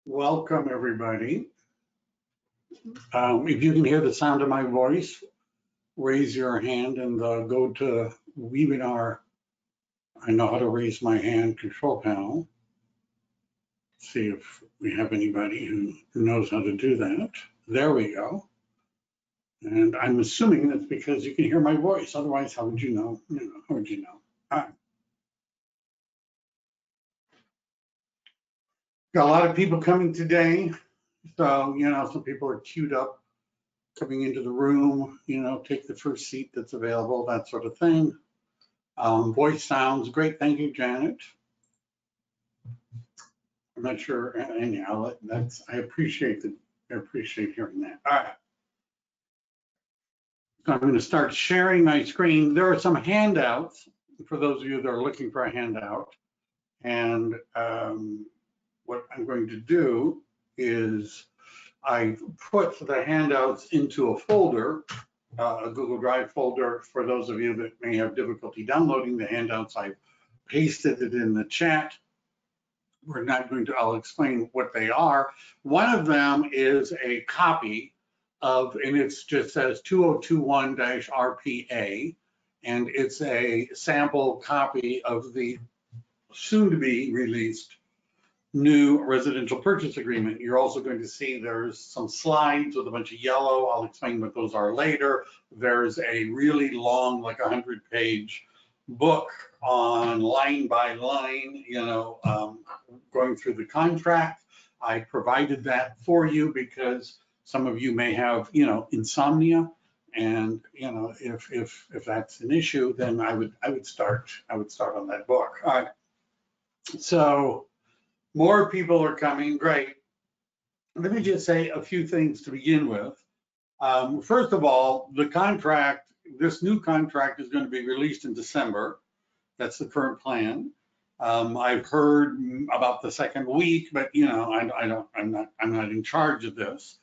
Welcome, everybody. If you can hear the sound of my voice, raise your hand and go to webinar. I know how to raise my hand control panel. See if we have anybody who knows how to do that. There we go. And I'm assuming that's because you can hear my voice. Otherwise, how would you know? How would you know? All right. Got a lot of people coming today. So, some people are queued up coming into the room, take the first seat that's available, that sort of thing. Voice sounds great. Thank you, Janet. I'm not sure, anyhow, I appreciate hearing that. All right. So I'm going to start sharing my screen. There are some handouts for those of you that are looking for a handout. And what I'm going to do is I put the handouts into a folder, a Google Drive folder. For those of you that may have difficulty downloading the handouts, I pasted it in the chat. We're not going to, I'll explain what they are. One of them is a copy of, and it just says 2021-RPA, and it's a sample copy of the soon to be released new residential purchase agreement. You're also going to see there's some slides with a bunch of yellow. I'll explain what those are later. There's a really long, like 100-page book on line by line, going through the contract. I provided that for you because some of you may have, insomnia, and if that's an issue, then I would start on that book. All right. So more people are coming, great. Let me just say a few things to begin with. First of all, the contract, this new contract is going to be released in December. That's the current plan. I've heard about the second week, but I'm not in charge of this.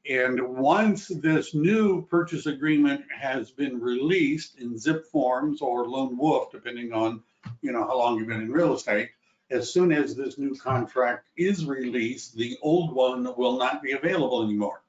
And once this new purchase agreement has been released in Zipforms or Lone Wolf, depending on how long you've been in real estate, as soon as this new contract is released, the old one will not be available anymore,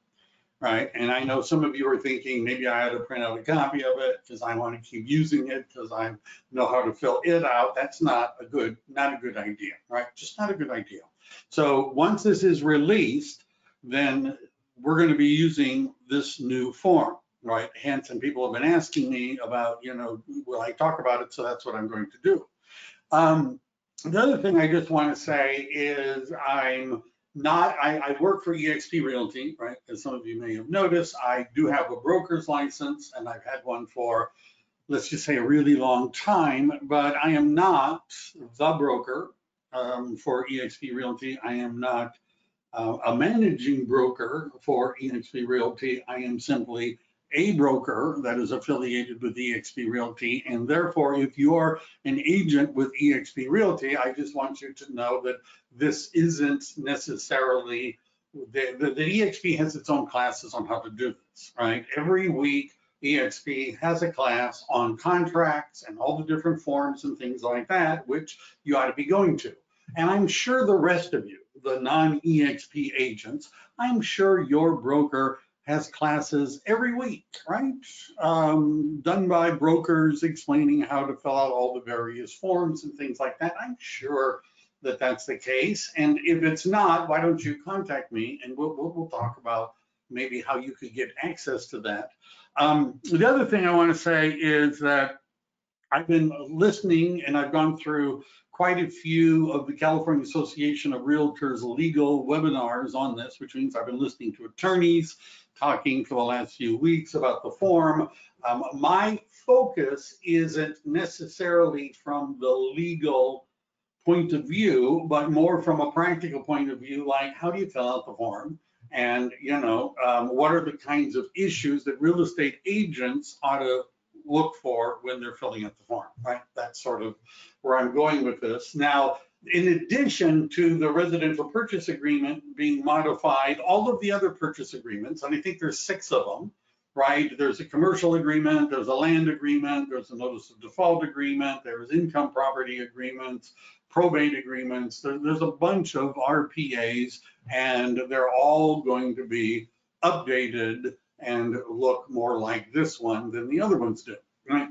right? And I know some of you are thinking maybe I had to print out a copy of it because I want to keep using it because I know how to fill it out. That's not a good idea, right? Just not a good idea. So once this is released, then we're going to be using this new form, right? Hence, and people have been asking me about, will I talk about it? So that's what I'm going to do. The other thing I just want to say is I work for Exp Realty, right? As some of you may have noticed, I do have a broker's license, and I've had one for, let's just say, a really long time, but I am not the broker for Exp Realty. I am not a managing broker for Exp Realty. I am simply a broker that is affiliated with Exp Realty, and therefore, if you're an agent with Exp Realty, I just want you to know that this isn't necessarily, the Exp has its own classes on how to do this, right? Every week, Exp has a class on contracts and all the different forms and things like that, which you ought to be going to. And I'm sure the rest of you, the non-Exp agents, I'm sure your broker has classes every week, right? Done by brokers explaining how to fill out all the various forms and things like that. I'm sure that that's the case. And if it's not, why don't you contact me and we'll talk about maybe how you could get access to that. The other thing I want to say is that I've been listening and I've gone through quite a few of the California Association of Realtors legal webinars on this, which means I've been listening to attorneys talking for the last few weeks about the form. My focus isn't necessarily from the legal point of view, but more from a practical point of view, like how do you fill out the form? And, what are the kinds of issues that real estate agents ought to look for when they're filling out the form, right? That's sort of where I'm going with this. Now, in addition to the residential purchase agreement being modified, all of the other purchase agreements, and I think there's 6 of them, right? There's a commercial agreement, there's a land agreement, there's a notice of default agreement, there's income property agreements, probate agreements. There's a bunch of RPAs, and they're all going to be updated and look more like this one than the other ones do, right?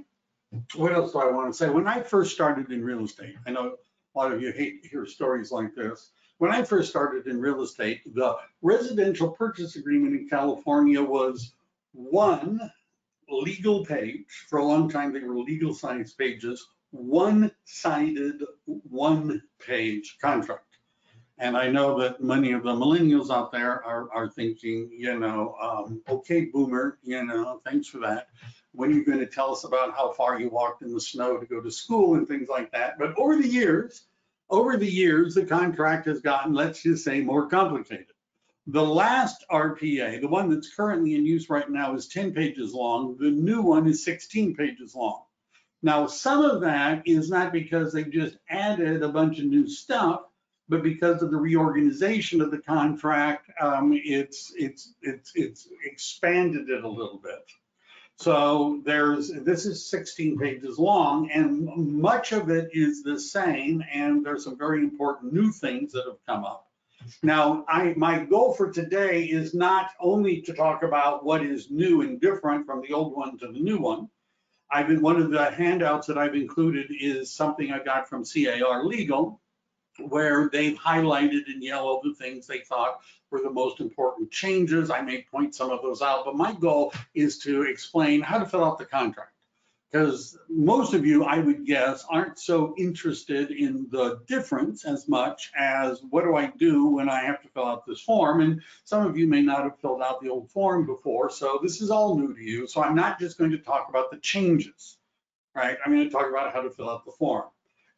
What else do I want to say? When I first started in real estate, I know a lot of you hate to hear stories like this. When I first started in real estate, the residential purchase agreement in California was one legal page. For a long time, they were legal size pages, one-sided, one-page contract. And I know that many of the millennials out there are thinking, okay, boomer, thanks for that. When are you going to tell us about how far you walked in the snow to go to school and things like that? But over the years, the contract has gotten, let's just say, more complicated. The last RPA, the one that's currently in use right now, is 10 pages long. The new one is 16 pages long. Now, some of that is not because they just added a bunch of new stuff, but because of the reorganization of the contract, it's expanded it a little bit. So this is 16 pages long, and much of it is the same, and there's some very important new things that have come up. Now, my goal for today is not only to talk about what is new and different from the old one to the new one. One of the handouts that I've included is something I got from CAR Legal, where they've highlighted in yellow the things they thought were the most important changes. I may point some of those out, but my goal is to explain how to fill out the contract. Because most of you, I would guess, aren't so interested in the difference as much as what do I do when I have to fill out this form. And some of you may not have filled out the old form before, so this is all new to you. So I'm not just going to talk about the changes, right? I'm going to talk about how to fill out the form.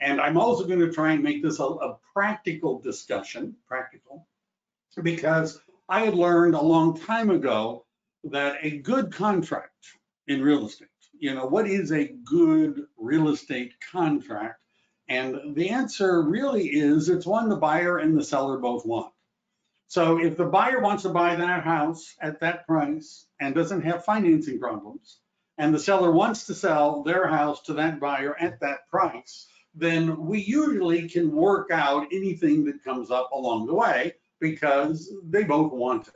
And I'm also going to try and make this a practical discussion, because I had learned a long time ago that a good contract in real estate, what is a good real estate contract? And the answer really is it's one the buyer and the seller both want. So if the buyer wants to buy that house at that price and doesn't have financing problems, and the seller wants to sell their house to that buyer at that price, then we usually can work out anything that comes up along the way because they both want it,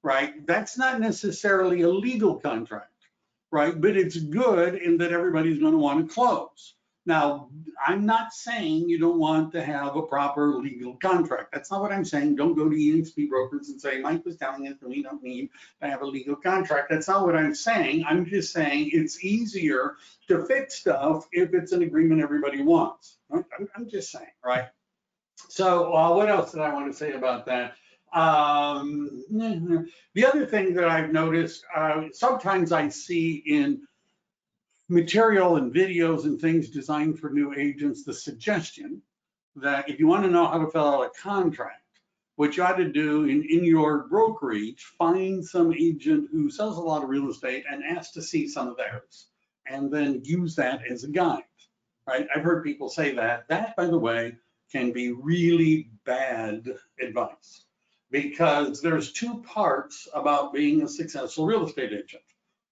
right? That's not necessarily a legal contract, right? But it's good in that everybody's going to want to close. Now, I'm not saying you don't want to have a proper legal contract. That's not what I'm saying. Don't go to Exp brokers and say, Mike was telling us that we don't need to have a legal contract. That's not what I'm saying. I'm just saying it's easier to fix stuff if it's an agreement everybody wants. I'm just saying, right? So what else did I want to say about that? The other thing that I've noticed, sometimes I see in material and videos and things designed for new agents, the suggestion that if you want to know how to fill out a contract, what you ought to do in your brokerage, find some agent who sells a lot of real estate and ask to see some of theirs, and then use that as a guide, right? I've heard people say that. That, by the way, can be really bad advice, because there's two parts about being a successful real estate agent.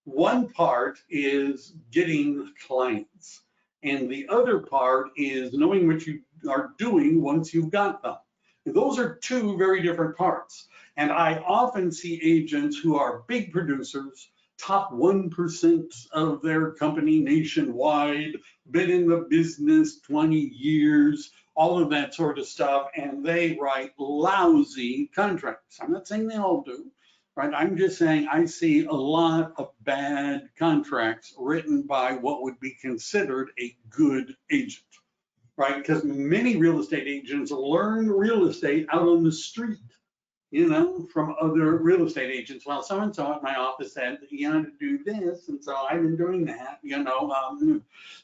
One part is getting clients, and the other part is knowing what you are doing once you've got them. Those are two very different parts. And I often see agents who are big producers, top 1% of their company nationwide, been in the business 20 years, all of that sort of stuff, and they write lousy contracts. I'm not saying they all do. Right? I'm just saying I see a lot of bad contracts written by what would be considered a good agent, right? Because many real estate agents learn real estate out on the street, from other real estate agents. Well, so-and-so at my office said that you had to do this, and so I've been doing that,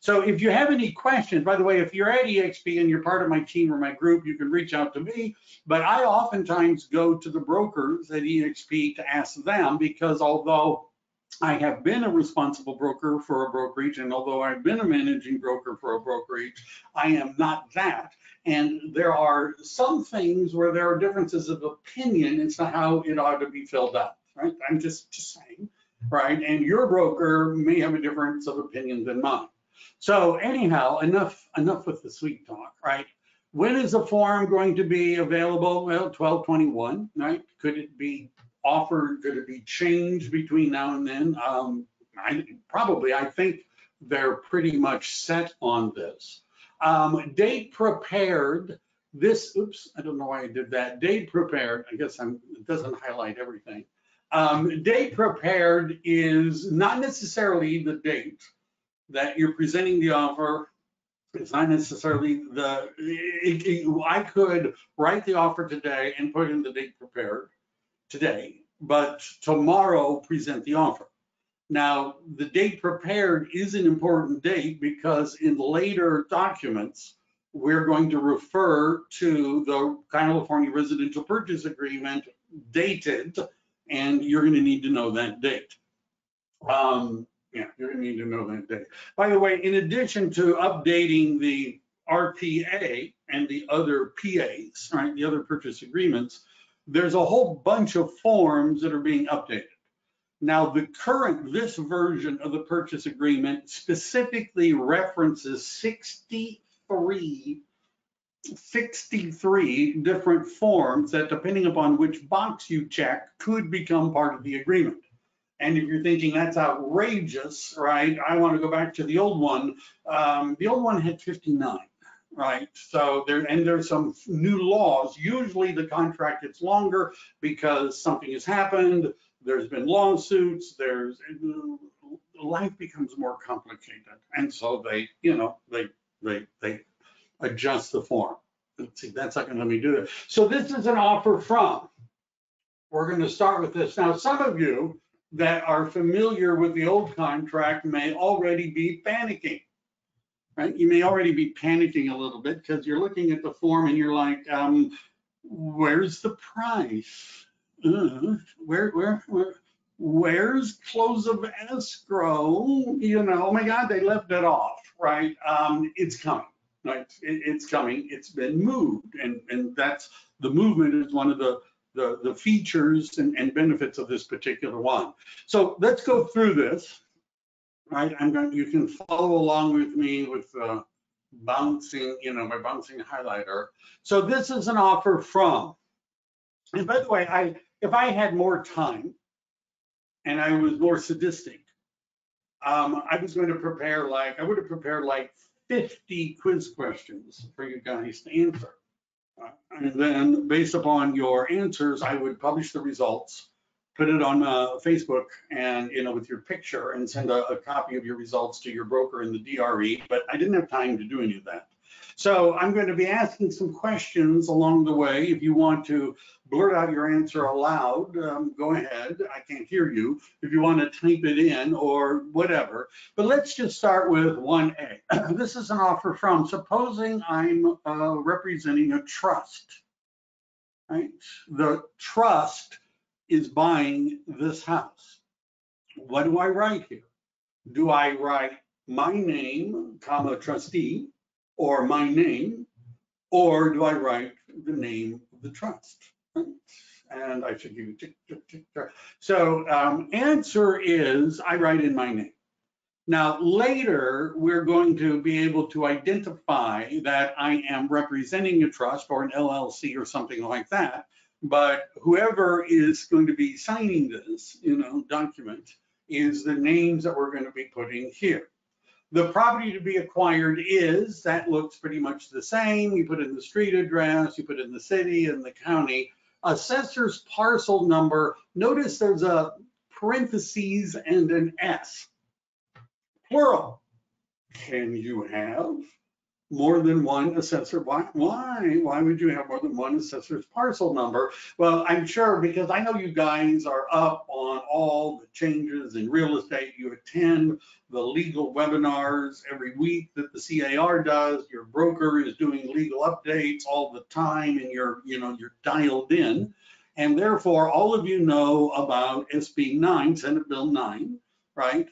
So if you have any questions, by the way, if you're at Exp and you're part of my team or my group, you can reach out to me. But I oftentimes go to the brokers at Exp to ask them, because although I have been a responsible broker for a brokerage, and although I've been a managing broker for a brokerage, I am not that. And there are some things where there are differences of opinion as to how it ought to be filled out, right? I'm just saying. right? And your broker may have a difference of opinion than mine. So anyhow, enough with the sweet talk, right? When is the form going to be available? Well, 12/21, right? Could it be offered? Could it be changed between now and then? I think they're pretty much set on this. Date prepared. Oops, I don't know why I did that. Date prepared, I guess it doesn't highlight everything. Date prepared is not necessarily the date that you're presenting the offer. It's not necessarily I could write the offer today and put in the date prepared today, but tomorrow present the offer. Now, the date prepared is an important date because in later documents, we're going to refer to the California Residential Purchase Agreement dated, and you're going to need to know that date. Yeah, you're going to need to know that date. By the way, in addition to updating the RPA and the other PAs, right, the other purchase agreements, there's a whole bunch of forms that are being updated. Now, this version of the purchase agreement specifically references 63 different forms that, depending upon which box you check, could become part of the agreement. And if you're thinking that's outrageous, right, I want to go back to the old one. The old one had 59, right? So there's some new laws. Usually the contract gets longer because something has happened. There's been lawsuits. Life becomes more complicated, and so they adjust the form. Let's see, that's not going to let me do that. So this is an offer from. We're going to start with this. Now, some of you that are familiar with the old contract may already be panicking, right? You may already be panicking a little bit because you're looking at the form and you're like, where's the price? Where's close of escrow? Oh my God, they left it off, right? It's coming, right? It's coming. It's been moved, and that's the movement is one of the features and benefits of this particular one. So let's go through this, right? You can follow along with me with bouncing, my bouncing highlighter. So this is an offer from. And by the way, if I had more time and I was more sadistic, I was going to prepare I would have prepared like 50 quiz questions for you guys to answer. And then based upon your answers, I would publish the results, put it on Facebook and, with your picture and send a copy of your results to your broker in the DRE, but I didn't have time to do any of that. So I'm going to be asking some questions along the way. If you want to blurt out your answer aloud, go ahead. I can't hear you. If you want to type it in or whatever. But let's just start with 1A. This is an offer from, supposing I'm representing a trust, right? The trust is buying this house. What do I write here? Do I write my name, comma, trustee, or my name, or do I write the name of the trust? And I should give you tick, tick, tick, tick. So answer is I write in my name. Now later we're going to be able to identify that I am representing a trust or an LLC or something like that. But whoever is going to be signing this, document is the names that we're going to be putting here. The property to be acquired that looks pretty much the same. You put in the street address, you put in the city and the county. Assessor's parcel number, notice there's a parentheses and an S. Plural. Can you have more than one assessor? Why would you have more than one assessor's parcel number? Well, I'm sure because I know you guys are up on all the changes in real estate. You attend the legal webinars every week that the CAR does. Your broker is doing legal updates all the time, and you're dialed in. And therefore, all of you know about SB 9, Senate Bill 9. Right?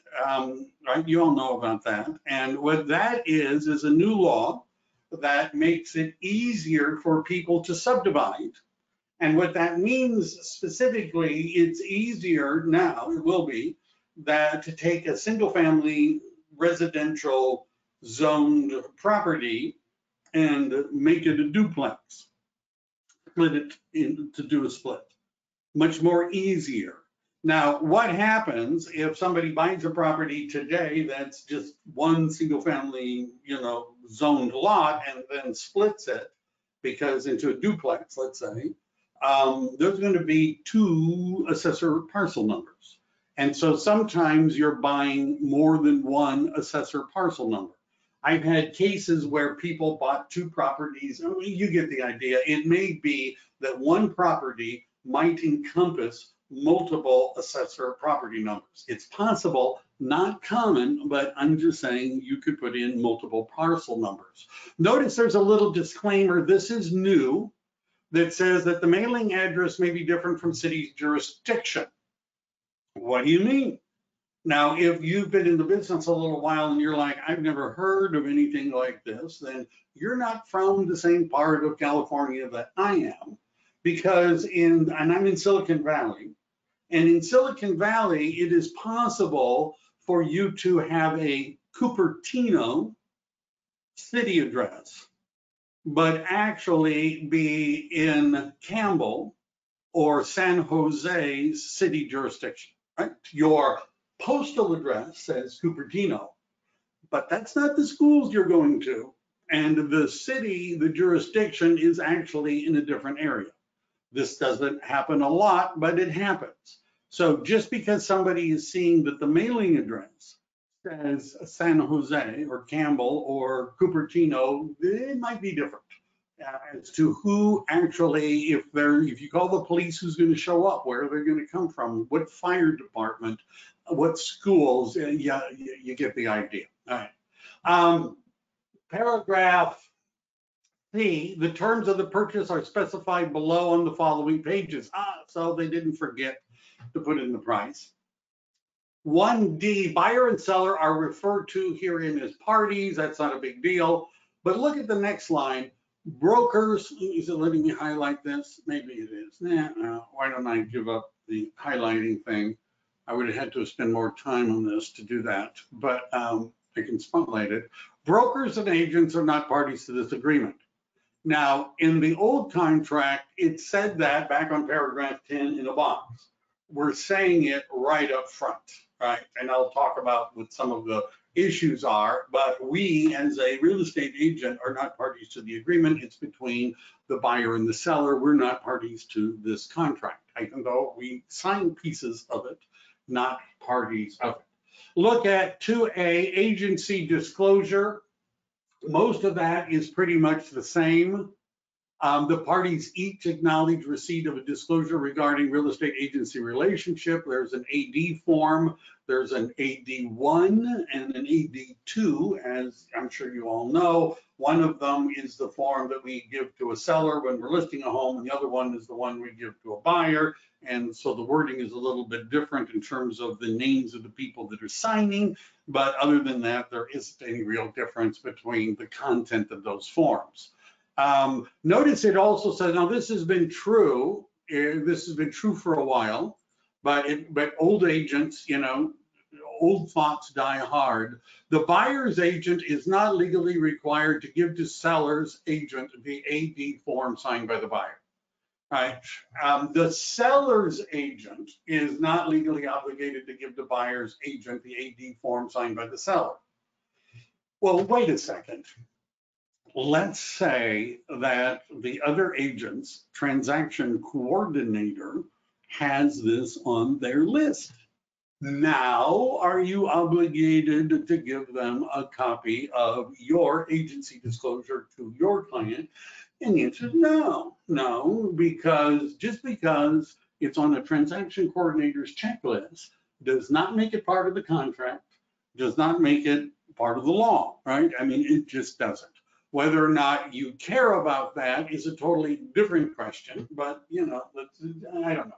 Right? You all know about that. And what that is a new law that makes it easier for people to subdivide. And what that means specifically, it's easier now, it will be, that to take a single family residential zoned property and make it a duplex, split it in to do a split. Much more easier. Now, what happens if somebody buys a property today that's just one single family, zoned lot and then splits it because into a duplex, let's say, there's going to be 2 assessor parcel numbers. And so sometimes you're buying more than one assessor parcel number. I've had cases where people bought 2 properties. I mean, you get the idea. It may be that one property might encompass multiple assessor property numbers. It's possible, not common, but I'm just saying you could put in multiple parcel numbers. Notice there's a little disclaimer. This is new, that says that the mailing address may be different from city's jurisdiction. What do you mean? Now, if you've been in the business a little while and you're like, I've never heard of anything like this, then you're not from the same part of California that I am, because and I'm in Silicon Valley, and in Silicon Valley, it is possible for you to have a Cupertino city address, but actually be in Campbell or San Jose city jurisdiction, right? Your postal address says Cupertino, but that's not the schools you're going to. And the city, the jurisdiction is actually in a different area. This doesn't happen a lot, but it happens. So just because somebody is seeing that the mailing address says San Jose or Campbell or Cupertino, it might be different as to who actually, if you call the police, who's going to show up, where they're going to come from, what fire department, what schools. Yeah, you get the idea. All right. Paragraph C, the terms of the purchase are specified below on the following pages. So they didn't forget to put in the price. 1D, buyer and seller are referred to herein as parties. That's not a big deal. But look at the next line. Brokers, is it letting me highlight this? Maybe it is. Why don't I give up the highlighting thing? I would have had to spend more time on this to do that, but I can spotlight it. Brokers and agents are not parties to this agreement. Now, in the old contract, it said that back on paragraph 10 in a box. We're saying it right up front, right? And I'll talk about what some of the issues are, but we as a real estate agent are not parties to the agreement. It's between the buyer and the seller. We're not parties to this contract, even though we sign pieces of it, not parties of it. Look at 2A, agency disclosure. Most of that is pretty much the same. The parties each acknowledge receipt of a disclosure regarding real estate agency relationship. There's an AD form, there's an AD1 and an AD2, as I'm sure you all know. One of them is the form that we give to a seller when we're listing a home, and the other one is the one we give to a buyer. And so the wording is a little bit different in terms of the names of the people that are signing, but other than that, there isn't any real difference between the content of those forms. Notice it also says, now this has been true, for a while, but old agents, old thoughts die hard. The buyer's agent is not legally required to give to seller's agent the AD form signed by the buyer. Right. The seller's agent is not legally obligated to give the buyer's agent the AD form signed by the seller. Well, wait a second. Let's say that the other agent's transaction coordinator has this on their list. Now, are you obligated to give them a copy of your agency disclosure to your client? And the answer is no, because just because it's on a transaction coordinator's checklist does not make it part of the contract, does not make it part of the law, right? I mean, it just doesn't. Whether or not you care about that is a totally different question, but I don't know.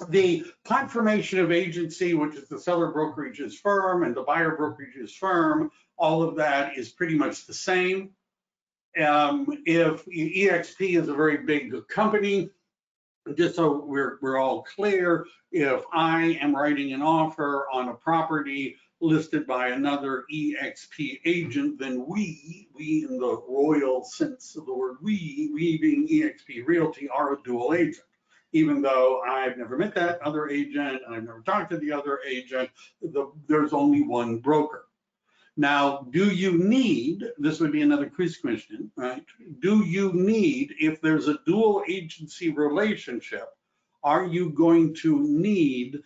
The confirmation of agency, which is the seller brokerage's firm and the buyer brokerage's firm, all of that is pretty much the same. If EXP is a very big company, just so we're all clear, if I am writing an offer on a property listed by another EXP agent, then we in the royal sense of the word we being EXP Realty are a dual agent. Even though I've never met that other agent, I've never talked to the other agent, there's only one broker. Now, do you need, this would be another quiz question, right? Do you need, if there's a dual agency relationship, are you going to need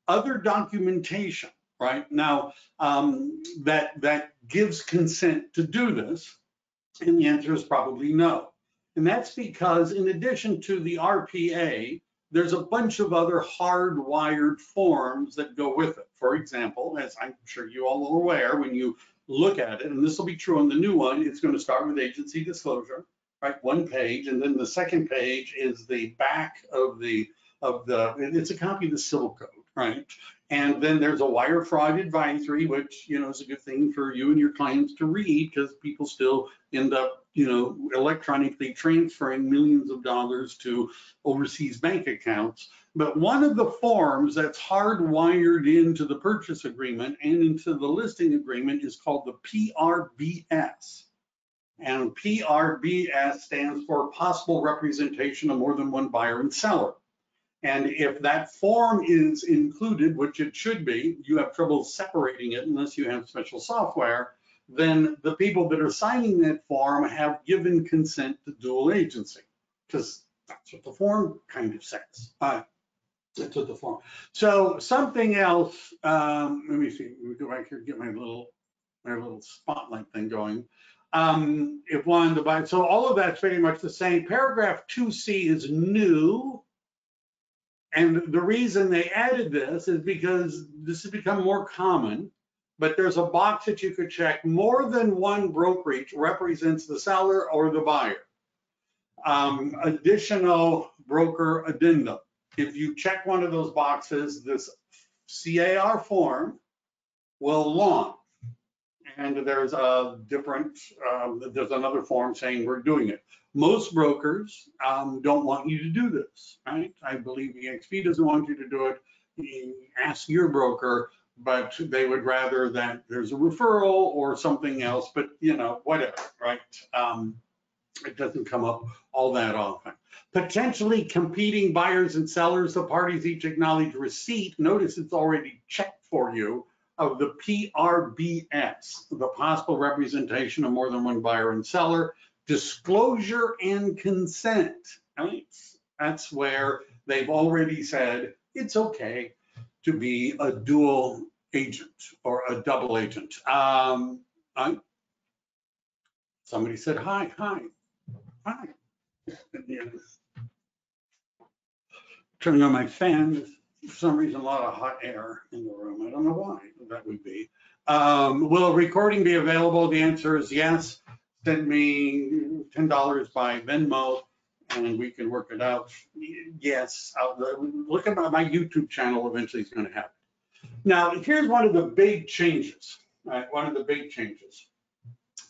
other documentation, right? Now, that gives consent to do this, and the answer is probably no. And that's because in addition to the RPA, there's a bunch of other hardwired forms that go with it. For example, as I'm sure you all are aware, when you look at it, and this will be true on the new one, it's going to start with agency disclosure, right? One page, and then the second page is the back of it's a copy of the civil code, right? And then there's a wire fraud advisory, which, is a good thing for you and your clients to read, because people still end up, electronically transferring millions of dollars to overseas bank accounts. But one of the forms that's hardwired into the purchase agreement and into the listing agreement is called the PRBS. And PRBS stands for Possible Representation of More Than One Buyer and Seller. And if that form is included, which it should be, you have trouble separating it unless you have special software, then the people that are signing that form have given consent to dual agency, because that's what the form kind of says. That's what the form. So something else, let me see, let me go back here, get my little spotlight thing going. If one to buy, so all of that's pretty much the same. Paragraph 2C is new. And the reason they added this is because this has become more common, but there's a box that you could check. More than one brokerage represents the seller or the buyer. Additional broker addendum. If you check one of those boxes, this CAR form will launch. And there's a different, there's another form saying we're doing it. Most brokers don't want you to do this, right? I believe EXP doesn't want you to do it. You ask your broker, but they would rather that there's a referral or something else, but whatever, right? It doesn't come up all that often. Potentially competing buyers and sellers, the parties each acknowledge receipt. Notice it's already checked for you, of the PRBS, the Possible Representation of More Than One Buyer and Seller, disclosure and consent, right? That's where they've already said it's okay to be a dual agent or a double agent. Somebody said, hi. Turning on my fan, for some reason, a lot of hot air in the room. I don't know why that would be. Will a recording be available? The answer is yes. Send me $10 by Venmo and we can work it out. Yes, look at my YouTube channel, eventually it's going to happen. Now, here's one of the big changes, right? One of the big changes.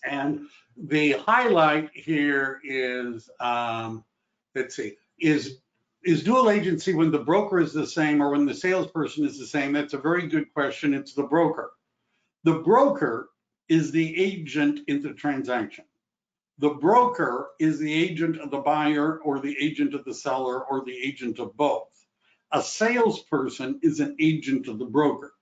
And the highlight here is, let's see, is dual agency when the broker is the same or when the salesperson is the same? That's a very good question. It's the broker. The broker is the agent in the transaction. The broker is the agent of the buyer or the agent of the seller or the agent of both. A salesperson is an agent of the broker.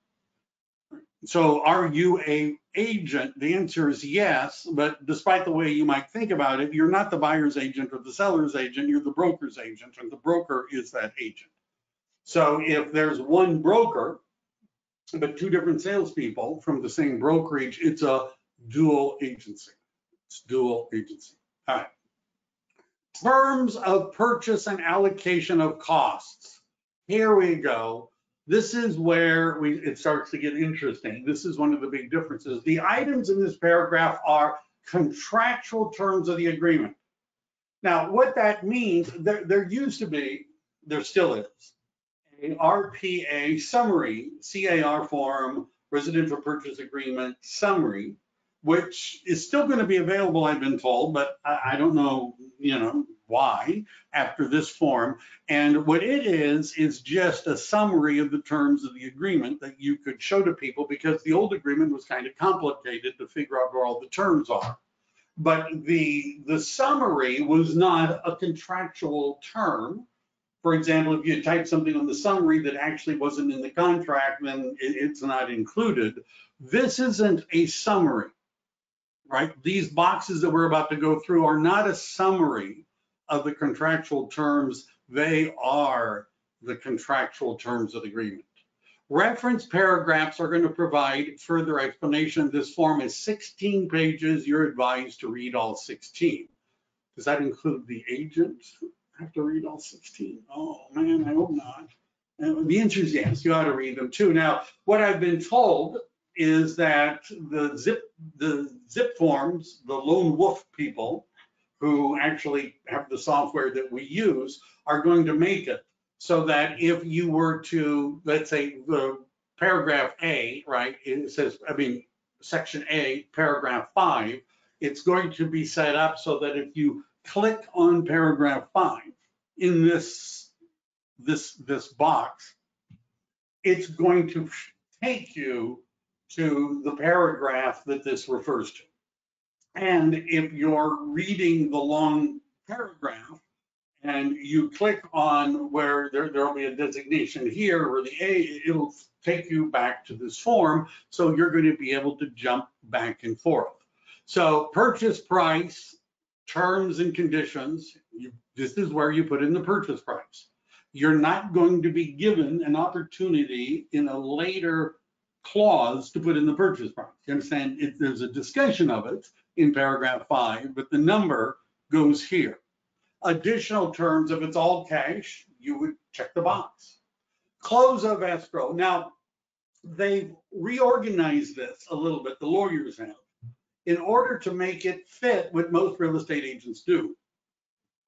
So are you an agent? The answer is yes, but despite the way you might think about it, you're not the buyer's agent or the seller's agent, you're the broker's agent, and the broker is that agent. So if there's one broker, but two different salespeople from the same brokerage, it's a dual agency. It's dual agency. All right. Terms of purchase and allocation of costs. Here we go. This is where it starts to get interesting. This is one of the big differences. The items in this paragraph are contractual terms of the agreement. Now, what that means, there used to be, there still is, a RPA summary, CAR form, residential purchase agreement summary, which is still going to be available, I've been told, but I don't know, Y after this form. And what it is just a summary of the terms of the agreement that you could show to people, because the old agreement was kind of complicated to figure out where all the terms are. But the summary was not a contractual term. For example, if you type something on the summary that actually wasn't in the contract, then it's not included. This isn't a summary, right? These boxes that we're about to go through are not a summary of the contractual terms. They are the contractual terms of the agreement. Reference paragraphs are going to provide further explanation. This form is 16 pages. You're advised to read all 16. Does that include the agent? Have to read all 16? Oh man, I hope not. And the answer is yes, you ought to read them too. Now, what I've been told is that the Zipforms, the lone wolf people who actually have the software that we use, are going to make it so that if you were to, let's say the paragraph A, right, it says, section A, paragraph 5, it's going to be set up so that if you click on paragraph 5 in this box, it's going to take you to the paragraph that this refers to. And if you're reading the long paragraph and you click on where there'll be a designation here or the A, it'll take you back to this form. So you're going to be able to jump back and forth. So purchase price, terms and conditions, this is where you put in the purchase price. You're not going to be given an opportunity in a later clause to put in the purchase price. You understand? There's a discussion of it in paragraph 5, but the number goes here. Additional terms, if it's all cash, you would check the box. Close of escrow. Now, they've reorganized this a little bit, the lawyers have, in order to make it fit what most real estate agents do.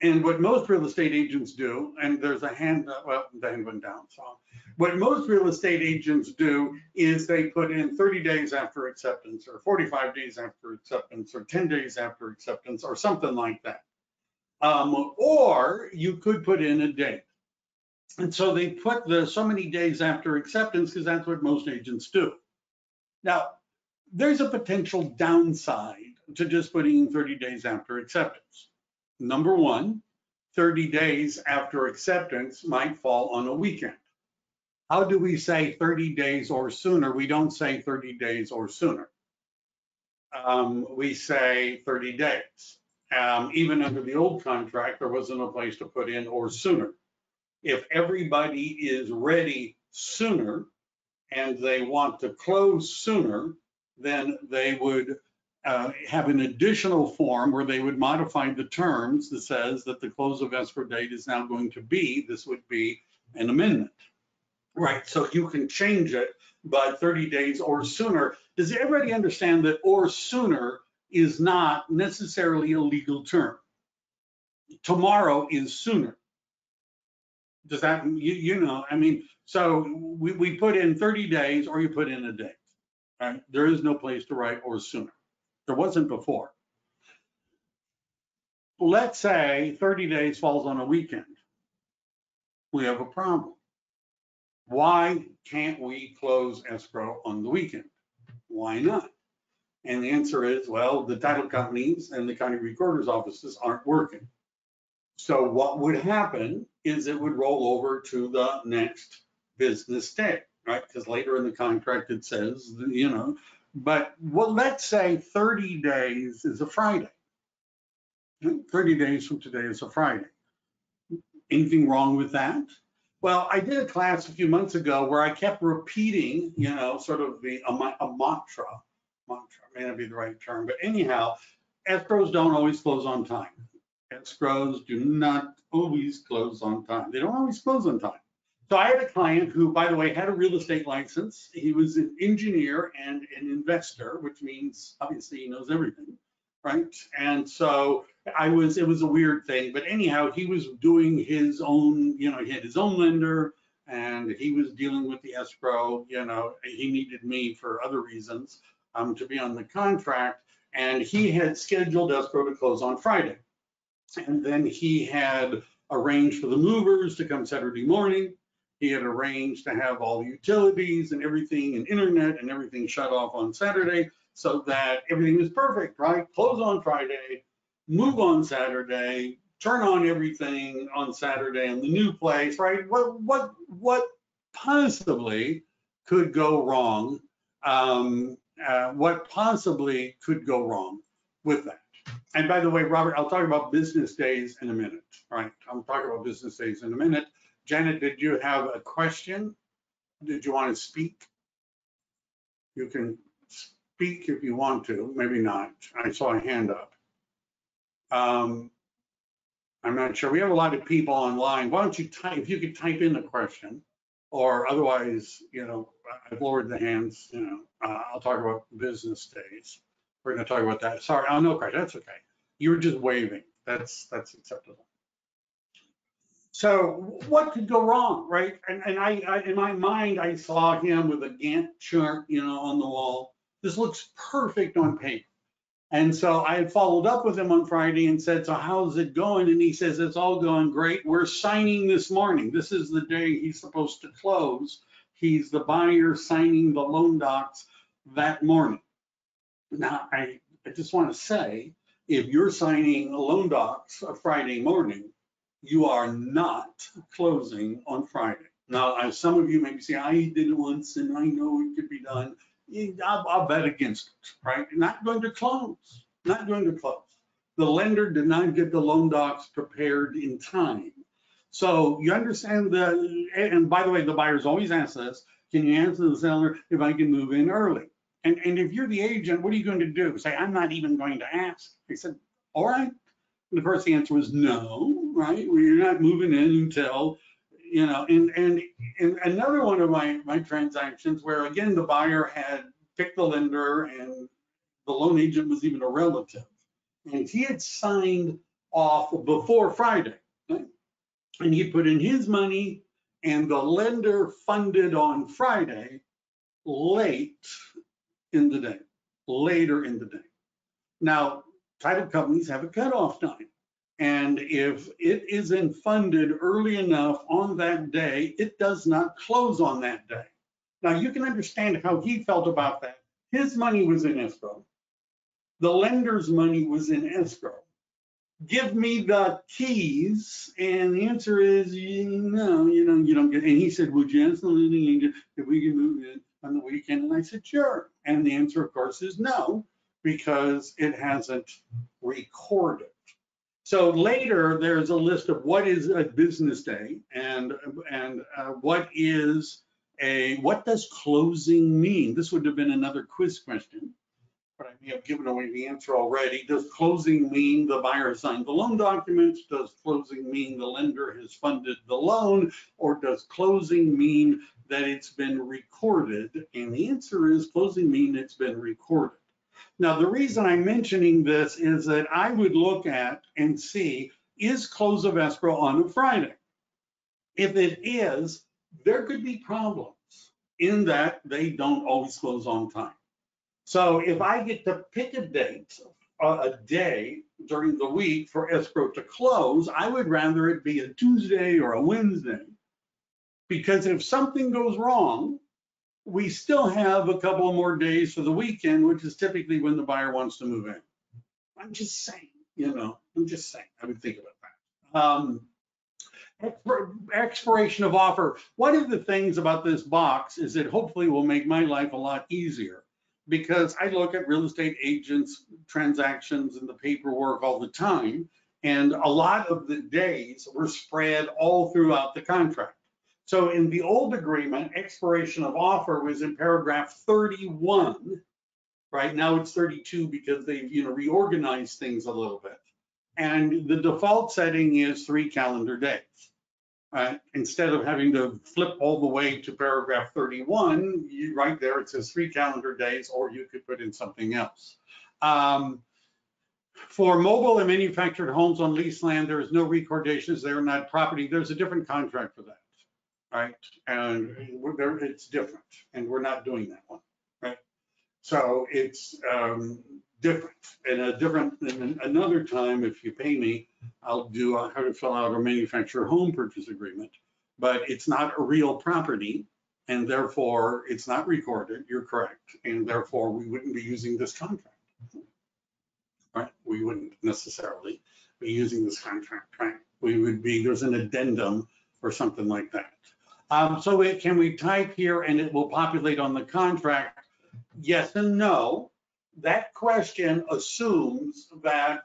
And what most real estate agents do, and there's a hand, well, the hand went down. So what most real estate agents do is they put in 30 days after acceptance, or 45 days after acceptance, or 10 days after acceptance, or something like that. Or you could put in a date. And so they put the so many days after acceptance because that's what most agents do. Now, there's a potential downside to just putting in 30 days after acceptance. Number one, 30 days after acceptance might fall on a weekend. How do we say 30 days or sooner? We don't say 30 days or sooner. We say 30 days. Even under the old contract, there wasn't a place to put in or sooner. If everybody is ready sooner and they want to close sooner, then they would have an additional form where they would modify the terms that says that the close of escrow date is now going to be, this would be an amendment. Right, so you can change it, but 30 days or sooner. Does everybody understand that or sooner is not necessarily a legal term? Tomorrow is sooner. Does that, you know, I mean, so we put in 30 days or you put in a date, right? There is no place to write or sooner. There wasn't before. Let's say 30 days falls on a weekend. We have a problem. Why can't we close escrow on the weekend? Why not? And the answer is, well, the title companies and the county recorder's offices aren't working. So what would happen is it would roll over to the next business day, right? Because later in the contract it says, you know, but well, let's say 30 days is a Friday. 30 days from today is a Friday. Anything wrong with that? Well, I did a class a few months ago where I kept repeating, you know, sort of a mantra may not be the right term, but anyhow, escrows don't always close on time. Escrows do not always close on time. They don't always close on time. So I had a client who, by the way, had a real estate license. He was an engineer and an investor, which means obviously he knows everything, right? And so it was a weird thing, but anyhow, he was doing his own, you know, he had his own lender and he was dealing with the escrow, you know, he needed me for other reasons to be on the contract, and he had scheduled escrow to close on Friday. And then he had arranged for the movers to come Saturday morning. He had arranged to have all the utilities and everything and internet and everything shut off on Saturday so that everything was perfect, right? Close on Friday, move on Saturday, turn on everything on Saturday in the new place, right? What possibly could go wrong? What possibly could go wrong with that? And by the way, Robert, I'll talk about business days in a minute, right? I'll talk about business days in a minute. Janet, did you have a question? Did you want to speak? You can speak if you want to, maybe not. I saw a hand up. I'm not sure. We have a lot of people online. Why don't you type, if you could type in the question, or otherwise, I've lowered the hands, I'll talk about business days. We're going to talk about that. Sorry, oh, no question, that's okay. You were just waving. That's acceptable. So what could go wrong, right? And I in my mind, I saw him with a Gantt chart, on the wall. This looks perfect on paper. And so I had followed up with him on Friday and said, so how's it going? And he says, it's all going great. We're signing this morning. This is the day he's supposed to close. He's the buyer signing the loan docs that morning. Now, I just want to say, if you're signing loan docs a Friday morning, you are not closing on Friday. Now, some of you maybe say, I did it once and I know it could be done. I'll bet against it, right? Not going to close, not going to close. The lender did not get the loan docs prepared in time. So you understand that, and by the way, the buyers always ask this, can you answer the seller if I can move in early? And if you're the agent, what are you going to do? Say, I'm not even going to ask. They said, all right. And of course, the answer was no, right? Well, you're not moving in until, and another one of my transactions where, again, the buyer had picked the lender and the loan agent was even a relative. And he had signed off before Friday, right? And he put in his money and the lender funded on Friday late in the day, later in the day. Now, title companies have a cutoff time. And if it isn't funded early enough on that day, it does not close on that day. Now, you can understand how he felt about that. His money was in escrow. The lender's money was in escrow. Give me the keys. And the answer is, no, you don't get it. And he said, would you ask the lending agent if we can move in on the weekend? And I said, sure. And the answer, of course, is no, because it hasn't recorded. So later, there's a list of what is a business day and what does closing mean? This would have been another quiz question, but I may have given away the answer already. Does closing mean the buyer signed the loan documents? Does closing mean the lender has funded the loan? Or does closing mean that it's been recorded? And the answer is closing mean it's been recorded. Now, the reason I'm mentioning this is that I would look at and see, is close of escrow on a Friday? If it is, there could be problems in that they don't always close on time. So if I get to pick a date, a day during the week for escrow to close, I would rather it be a Tuesday or a Wednesday, because if something goes wrong, we still have a couple more days for the weekend, which is typically when the buyer wants to move in. I'm just saying, I would think about that. Expiration of offer. One of the things about this box is it hopefully will make my life a lot easier, because I look at real estate agents' transactions and the paperwork all the time, and a lot of the days were spread all throughout the contract. So in the old agreement, expiration of offer was in paragraph 31. Right now it's 32 because they've reorganized things a little bit. And the default setting is 3 calendar days. Instead of having to flip all the way to paragraph 31, right there it says 3 calendar days, or you could put in something else. For mobile and manufactured homes on leased land, there is no recordations. They are not property. There's a different contract for that. Right, and it's different, and we're not doing that one, right? So it's different. And another time, if you pay me, I'll do how to fill out a manufacturer home purchase agreement, but it's not a real property, and therefore it's not recorded. You're correct, and therefore we wouldn't be using this contract. Right? We wouldn't necessarily be using this contract, right? We would be, there's an addendum or something like that. So can we type here and it will populate on the contract? Yes and no. That question assumes that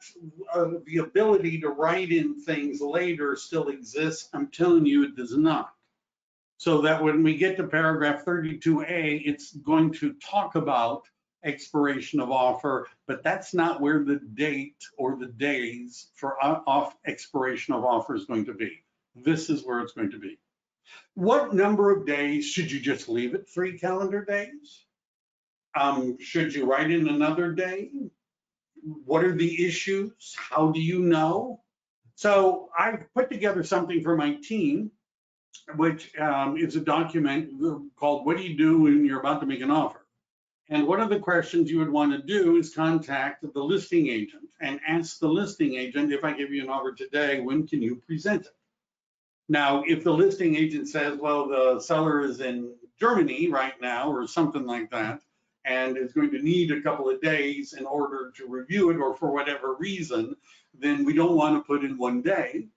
the ability to write in things later still exists. I'm telling you it does not. So that when we get to paragraph 32A, it's going to talk about expiration of offer, but that's not where the date or the days for expiration of offer is going to be. This is where it's going to be. What number of days should you just leave it? 3 calendar days? Should you write in another day? What are the issues? How do you know? So I put together something for my team, which is a document called "What do you do when you're about to make an offer?" And one of the questions you would want to do is contact the listing agent and ask the listing agent, if I give you an offer today, when can you present it? Now, if the listing agent says, well, the seller is in Germany right now or something like that, and is going to need a couple of days in order to review it, or for whatever reason, then we don't want to put in 1 day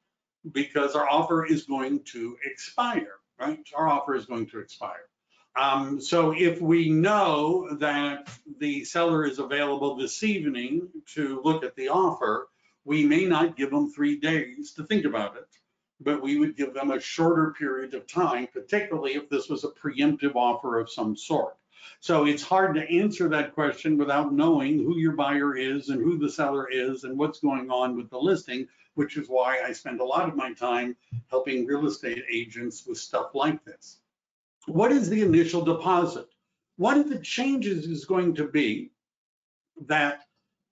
because our offer is going to expire, right? Our offer is going to expire. So if we know that the seller is available this evening to look at the offer, we may not give them 3 days to think about it, but we would give them a shorter period of time, particularly if this was a preemptive offer of some sort. So it's hard to answer that question without knowing who your buyer is and who the seller is and what's going on with the listing, which is why I spend a lot of my time helping real estate agents with stuff like this. What is the initial deposit? One of the changes is going to be that,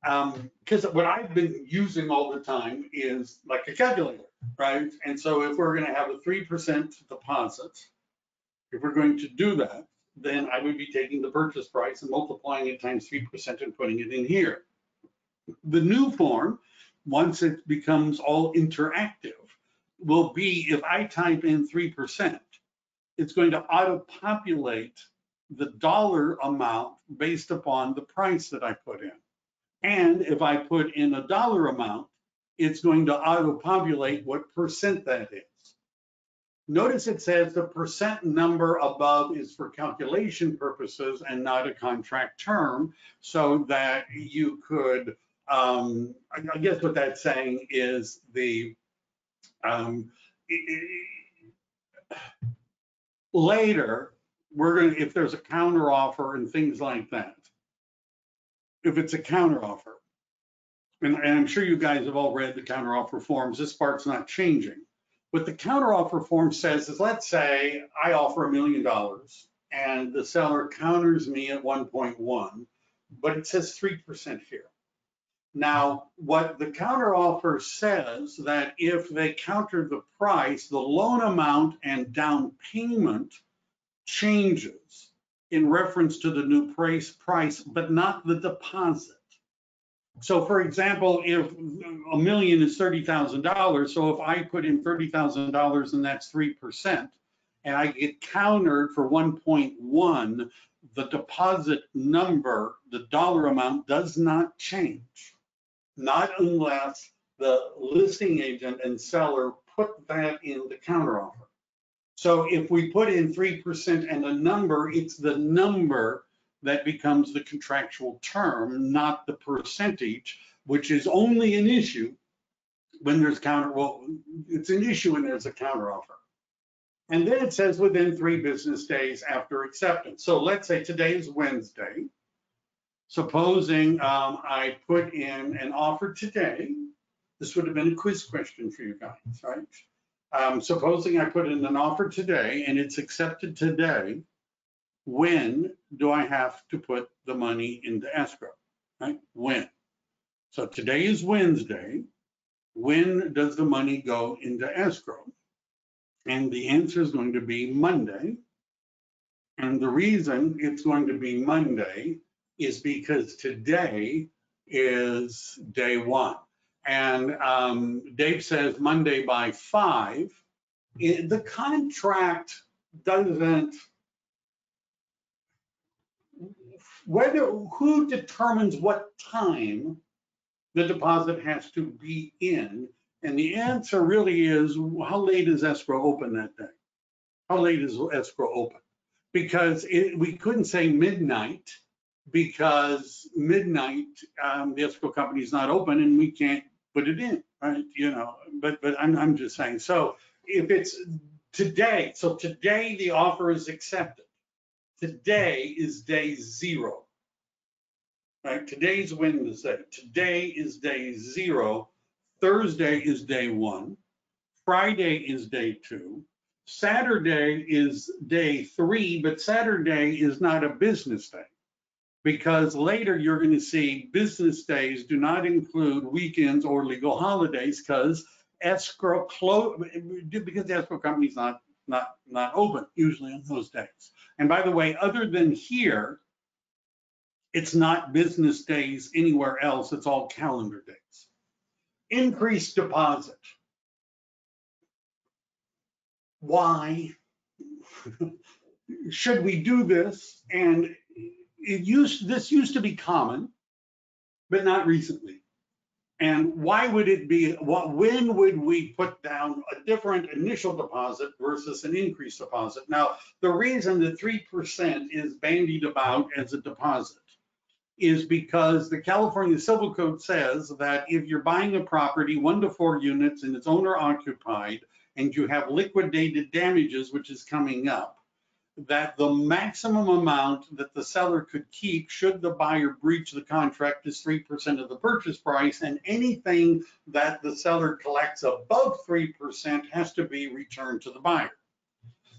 because what I've been using all the time is like a calculator, right? And so if we're going to have a 3% deposit, if we're going to do that, then I would be taking the purchase price and multiplying it times 3% and putting it in here. The new form, once it becomes all interactive, will be if I type in 3%, it's going to auto-populate the dollar amount based upon the price that I put in. And if I put in a dollar amount, it's going to auto-populate what percent that is. Notice it says the percent number above is for calculation purposes and not a contract term, so that you could, I guess what that's saying is the, later, we're going to, if there's a counter offer and things like that, if it's a counter offer, and I'm sure you guys have all read the counter offer forms, this part's not changing. What the counter offer form says is, let's say I offer $1 million and the seller counters me at 1.1, but it says 3% here. Now, what the counter offer says that if they counter the price, the loan amount and down payment changes in reference to the new price, but not the deposit. So for example, if $1 million is $30,000, so if I put in $30,000 and that's 3%, and I get countered for 1.1, the deposit number, the dollar amount does not change. Not unless the listing agent and seller put that in the counteroffer. So if we put in 3% and a number, it's the number that becomes the contractual term, not the percentage, which is only an issue when there's it's an issue when there's a counteroffer. And then it says within 3 business days after acceptance. So let's say today is Wednesday. Supposing I put in an offer today, this would have been a quiz question for you guys, right? Supposing I put in an offer today and it's accepted today, when do I have to put the money into escrow, right? When? So today is Wednesday. When does the money go into escrow? And the answer is going to be Monday. And the reason it's going to be Monday is because today is day 1. And Dave says Monday by 5. The contract doesn't, who determines what time the deposit has to be in? And the answer really is, how late is escrow open that day? How late is escrow open? Because we couldn't say midnight, because midnight, the escrow company is not open and we can't put it in, right? But I'm just saying. So if it's today, so today the offer is accepted. Today is day 0, right? Today's Wednesday. Today is day 0. Thursday is day 1. Friday is day 2. Saturday is day 3, but Saturday is not a business day, because later you're going to see business days do not include weekends or legal holidays, because escrow because the escrow company's not open usually on those days. And by the way, other than here, it's not business days anywhere else. It's all calendar days. Increased deposit. Why should we do this? And this used to be common, but not recently. And why would it be? When would we put down a different initial deposit versus an increased deposit? Now, the reason that 3% is bandied about as a deposit is because the California Civil Code says that if you're buying a property 1 to 4 units and it's owner occupied, and you have liquidated damages, which is coming up, that the maximum amount that the seller could keep should the buyer breach the contract is 3% of the purchase price, and anything that the seller collects above 3% has to be returned to the buyer.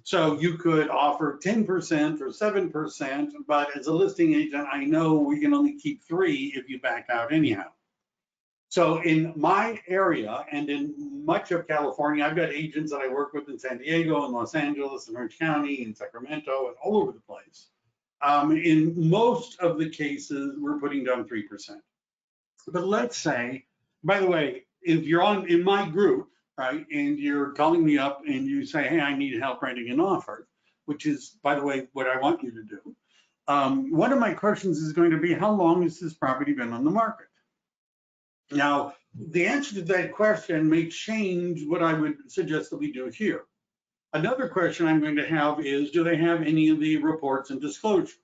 So you could offer 10% or 7%, but as a listing agent, I know we can only keep 3 if you back out anyhow. So in my area and in much of California, I've got agents that I work with in San Diego and Los Angeles and Orange County and Sacramento and all over the place. In most of the cases, we're putting down 3%. But let's say, by the way, if you're in my group, right, and you're calling me up and you say, hey, I need help writing an offer, which is, by the way, what I want you to do. One of my questions is going to be, how long has this property been on the market? Now, the answer to that question may change what I would suggest that we do here. Another question I'm going to have is, do they have any of the reports and disclosures?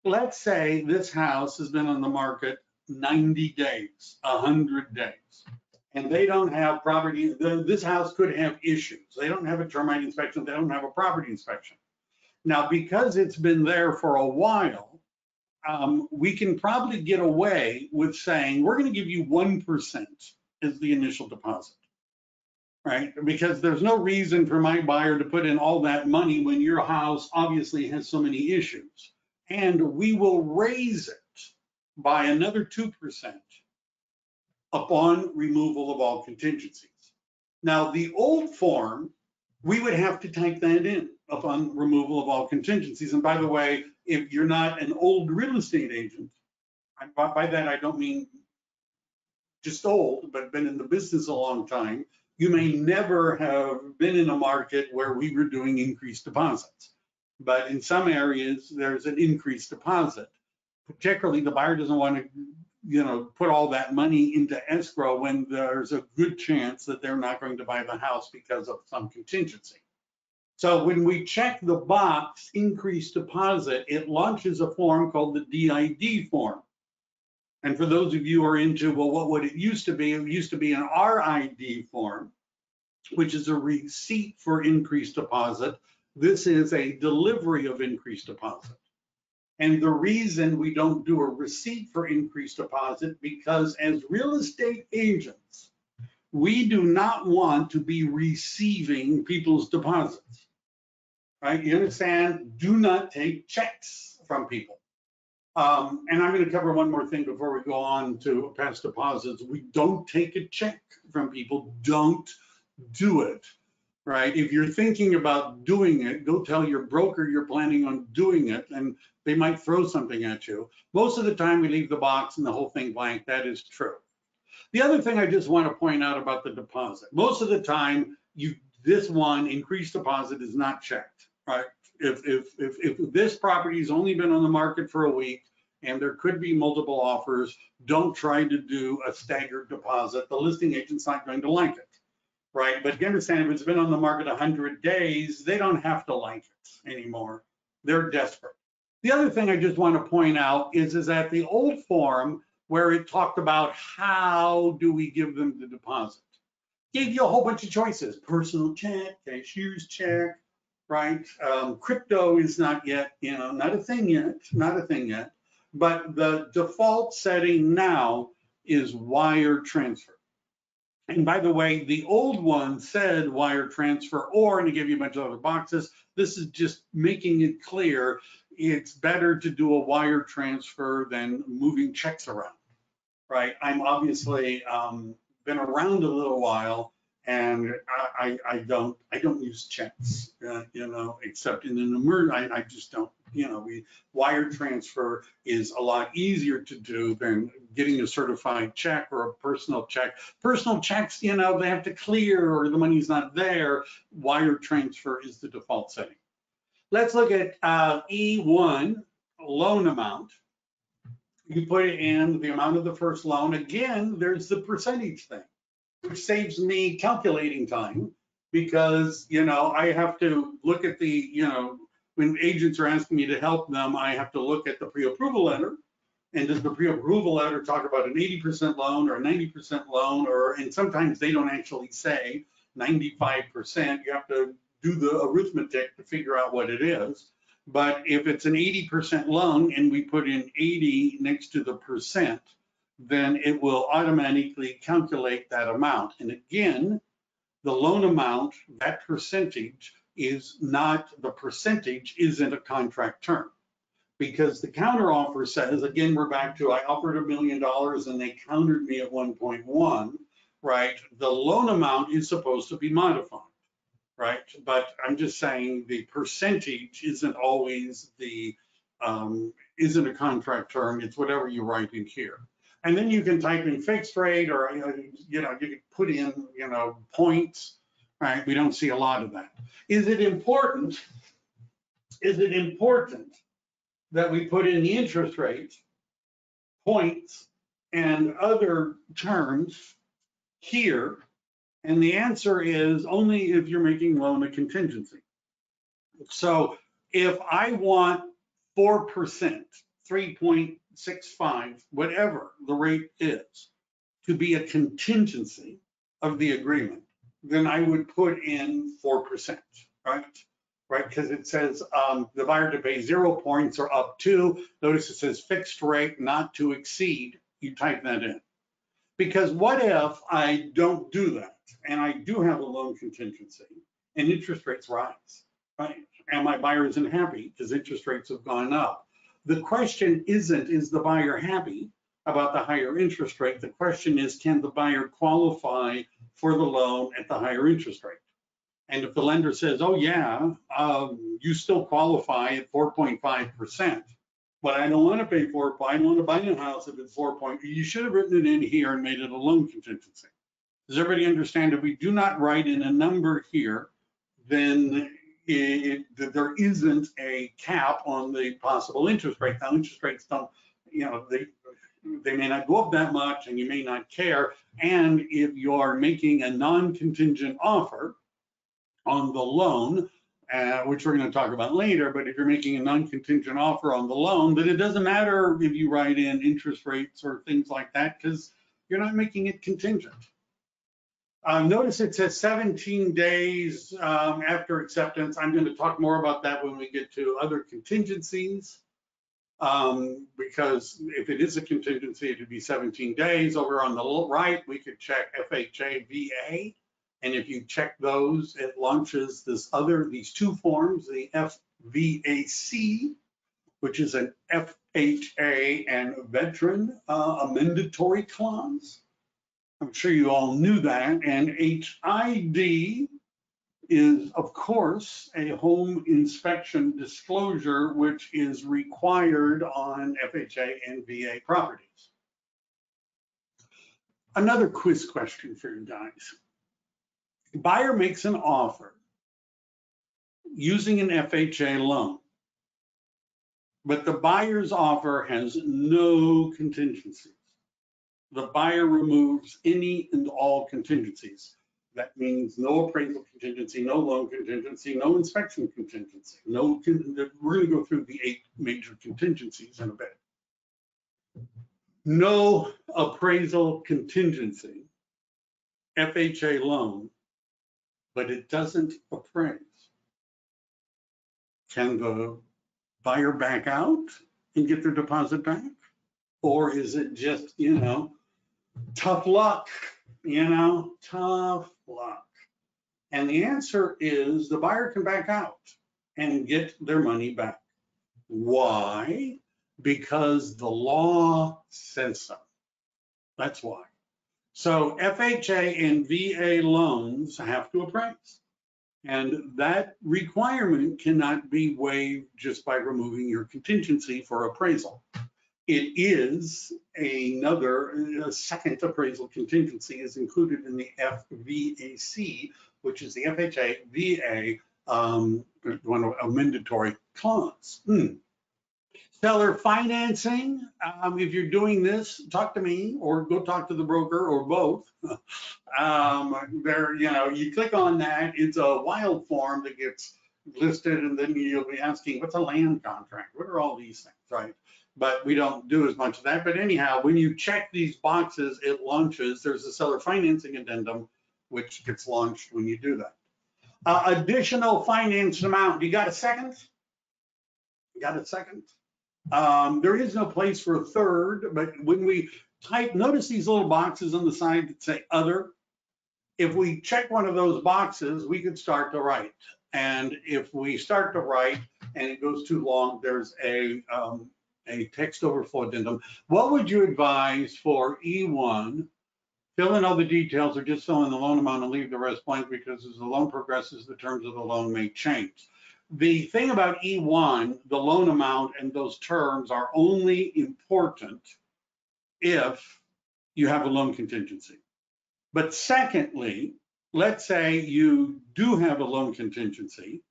Let's say this house has been on the market 90 days, 100 days, and they don't have property. This house could have issues. They don't have a termite inspection. They don't have a property inspection. Now, because it's been there for a while, we can probably get away with saying, we're going to give you 1% as the initial deposit, right? Because there's no reason for my buyer to put in all that money when your house obviously has so many issues. And we will raise it by another 2% upon removal of all contingencies. Now, the old form, we would have to type that in upon removal of all contingencies. And by the way, if you're not an old real estate agent, by that I don't mean just old, but been in the business a long time, you may never have been in a market where we were doing increased deposits. But in some areas, there's an increased deposit. Particularly, the buyer doesn't want to, put all that money into escrow when there's a good chance that they're not going to buy the house because of some contingency. So when we check the box increased deposit, it launches a form called the DID form. And for those of you who are into, well, what would it used to be? It used to be an RID form, which is a receipt for increased deposit. This is a delivery of increased deposit. And the reason we don't do a receipt for increased deposit, because as real estate agents, we do not want to be receiving people's deposits, right? You understand? Do not take checks from people. And I'm going to cover one more thing before we go on to past deposits. We don't take a check from people. Don't do it. right? If you're thinking about doing it, go tell your broker you're planning on doing it, and they might throw something at you. Most of the time, we leave the box and the whole thing blank. That is true. The other thing I just want to point out about the deposit, most of the time, this one increased deposit is not checked, right? If this property has only been on the market for a week and there could be multiple offers, don't try to do a staggered deposit. The listing agent's not going to like it, right? But you understand, if it's been on the market 100 days, they don't have to like it anymore. They're desperate. The other thing I just want to point out is that the old form where it talked about how do we give them the deposit, gave you a whole bunch of choices: personal check, cashier's check, right? Crypto is not yet, not a thing yet, but the default setting now is wire transfer. And by the way, the old one said wire transfer or, and it gave you a bunch of other boxes. This is just making it clear it's better to do a wire transfer than moving checks around, right? I'm obviously been around a little while, and I don't use checks, except in an emergency. I just don't. Wire transfer is a lot easier to do than getting a certified check or a personal check. Personal checks, they have to clear or the money's not there. Wire transfer is the default setting. Let's look at E1, loan amount. You put in the amount of the first loan. Again, there's the percentage thing, which saves me calculating time because, I have to look at when agents are asking me to help them, I have to look at the pre-approval letter. And does the pre-approval letter talk about an 80% loan or a 90% loan, and sometimes they don't actually say 95%. You have to do the arithmetic to figure out what it is. But if it's an 80% loan and we put in 80 next to the percent, then it will automatically calculate that amount. And again, the loan amount, that percentage is not, the percentage isn't a contract term, because the counter offer says, again, we're back to, I offered $1 million and they countered me at 1.1, right? The loan amount is supposed to be modified, right? But I'm just saying the percentage isn't always isn't a contract term. It's whatever you write in here. And then you can type in fixed rate, or you can put in points, right? We don't see a lot of that. Is it important that we put in the interest rate, points, and other terms here? And the answer is only if you're making loan a contingency. So if I want 4%, 3.65, whatever the rate is, to be a contingency of the agreement, then I would put in 4%, right? Right, because it says the buyer to pay 0 points or up to. Notice it says fixed rate not to exceed. You type that in. Because what if I don't do that and I do have a loan contingency and interest rates rise, right? And my buyer isn't happy because interest rates have gone up. The question isn't, is the buyer happy about the higher interest rate? The question is, can the buyer qualify for the loan at the higher interest rate? And if the lender says, oh yeah, you still qualify at 4.5%, but I don't want to pay 4, I don't want to buy a house if it's 4. You should have written it in here and made it a loan contingency. Does everybody understand? If we do not write in a number here, then there isn't a cap on the possible interest rate. Now, interest rates don't, they may not go up that much and you may not care. And if you're making a non-contingent offer on the loan, which we're going to talk about later, but if you're making a non-contingent offer on the loan, then it doesn't matter if you write in interest rates or things like that, because you're not making it contingent. Notice it says 17 days after acceptance. I'm going to talk more about that when we get to other contingencies, because if it is a contingency, it would be 17 days. Over on the right, we could check FHA, VA. And if you check those, it launches these two forms, the FVAC, which is an FHA and veteran amendatory clause. I'm sure you all knew that. And HID is, of course, a home inspection disclosure, which is required on FHA and VA properties. Another quiz question for you guys. Buyer makes an offer using an FHA loan, but the buyer's offer has no contingencies. The buyer removes any and all contingencies. That means no appraisal contingency, no loan contingency, no inspection contingency. We're going to go through the 8 major contingencies in a bit. No appraisal contingency, FHA loan, but it doesn't appraise. Can the buyer back out and get their deposit back? Or is it just, tough luck, tough luck? And the answer is the buyer can back out and get their money back. Why? Because the law says so. That's why. So FHA and VA loans have to appraise. And that requirement cannot be waived just by removing your contingency for appraisal. It is a second appraisal contingency is included in the FVAC, which is the FHA VA a mandatory clause. Seller financing, if you're doing this, talk to me or go talk to the broker or both. You click on that, it's a wild form that gets listed, and then you'll be asking, what's a land contract? What are all these things, right? But we don't do as much of that. But anyhow, when you check these boxes, it launches. There's a seller financing addendum, which gets launched when you do that. Additional financed amount. You got a second? You got a second? There is no place for a third, but when we type, notice these little boxes on the side that say other. If we check one of those boxes, we could start to write. And if we start to write and it goes too long, there's a text overflow addendum. What would you advise for E1? Fill in all the details or just fill in the loan amount and leave the rest blank, because as the loan progresses, the terms of the loan may change. The thing about E1, the loan amount and those terms are only important if you have a loan contingency. But secondly, let's say you do have a loan contingency.